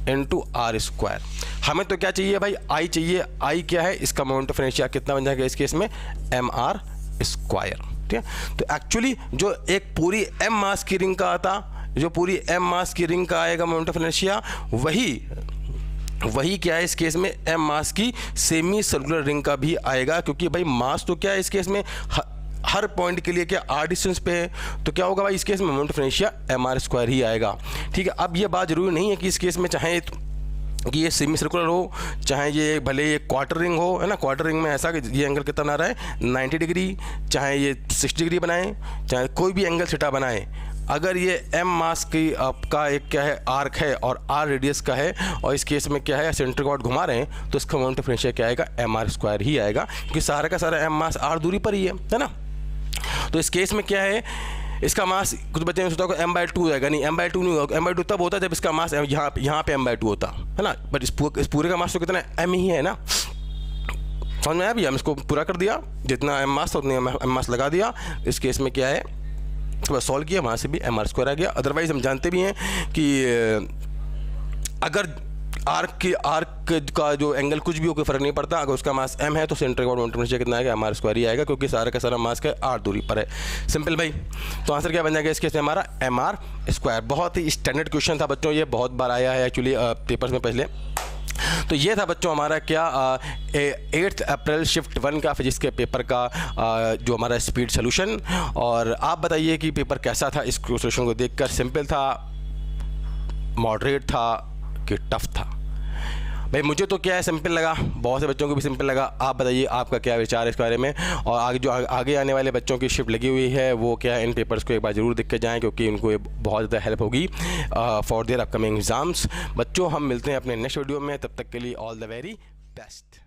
into are square. हमें तो क्या चाहिए भाई, i चाहिए, i क्या है, इसका मोमेंट ऑफ इनर्शिया कितना बन जाएगा इस केस में, mr स्क्वायर। ठीक है, तो एक्चुअली जो एक पूरी m मास की रिंग का आता, जो पूरी m मास की रिंग का आएगा मोमेंट ऑफ इनर्शिया, वही क्या है इस केस में m मास की सेमी सर्कुलर रिंग का भी आएगा, क्योंकि भाई मास तो क्या है इस केस में हर पॉइंट के लिए क्या r डिस्टेंस पे है, तो क्या होगा भाई इस केस में moment of inertia mr square ही आएगा। ठीक है, अब ये बात जरूरी नहीं है कि इस केस में चाहे कि ये सेमी सर्कुलर हो, चाहे ये भले ये क्वार्टर रिंग हो, है ना, क्वार्टर रिंग में ऐसा कि ये एंगल कितना बना रहा है 90 डिग्री, चाहे ये 60 डिग्री बनाए, चाहे कोई भी एंगल थीटा बनाए, अगर ये m मास की आपका एक क्या है आर्क है और r रेडियस का है, और इस केस में क्या है सेंटर कॉर्ड घुमा रहे हैं, तो इसका मोमेंट ऑफ इनर्शिया क्या आएगा, mr स्क्वायर ही आएगा, क्योंकि सारा का सारा m मास r दूरी पर ही है ना। तो इस केस में क्या है, इसका मास कुछ बच्चे ने सोचा m/2 हो जाएगा, नहीं m/2 नहीं होगा, m/2 तब होता है जब इसका मास यहाँ पे m/2 होता है ना, बट इस पूरे का मास तो कितना है, m ही है ना। समझ में आया भैया, हम इसको पूरा कर दिया, जितना m मास था उतनी m मास लगा दिया। इस केस में क्या है, थोड़ा सॉल्व किया, वहाँ से भी mr स्क्वायर आ गया। अदरवाइज हम जानते भी हैं कि अगर आर्क का जो एंगल कुछ भी हो कोई फर्क नहीं पड़ता, अगर उसका मास m है तो centre cord moment of inertia कितना आएगा, mr स्क्वायर ही आएगा, क्योंकि सारा का सारा मास का r दूरी पर है। सिंपल भाई, तो आंसर क्या बन जाएगा इस केस में हमारा mr स्क्वायर। बहुत ही स्टैंडर्ड क्वेश्चन था बच्चों, ये बहुत बार आया है एक्चुअली पेपर्स में पहले। तो ये था बच्चों हमारा क्या 8 अप्रैल शिफ्ट 1 का फिजिक्स के पेपर का जो हमारा स्पीड सोल्यूशन। और आप बताइए कि पेपर कैसा था, इस सोल्यूशन को देखकर सिंपल था, मॉडरेट था कि टफ था। भाई मुझे तो क्या है सिंपल लगा, बहुत से बच्चों को भी सिंपल लगा। आप बताइए आपका क्या विचार है इस बारे में, और आगे जो आगे आने वाले बच्चों की शिफ्ट लगी हुई है वो क्या है, इन पेपर्स को एक बार ज़रूर देख के जाएँ, क्योंकि उनको ये बहुत ज़्यादा हेल्प होगी फॉर देयर अपकमिंग एग्ज़ाम्स। बच्चों हम मिलते हैं अपने नेक्स्ट वीडियो में, तब तक के लिए ऑल द वेरी बेस्ट।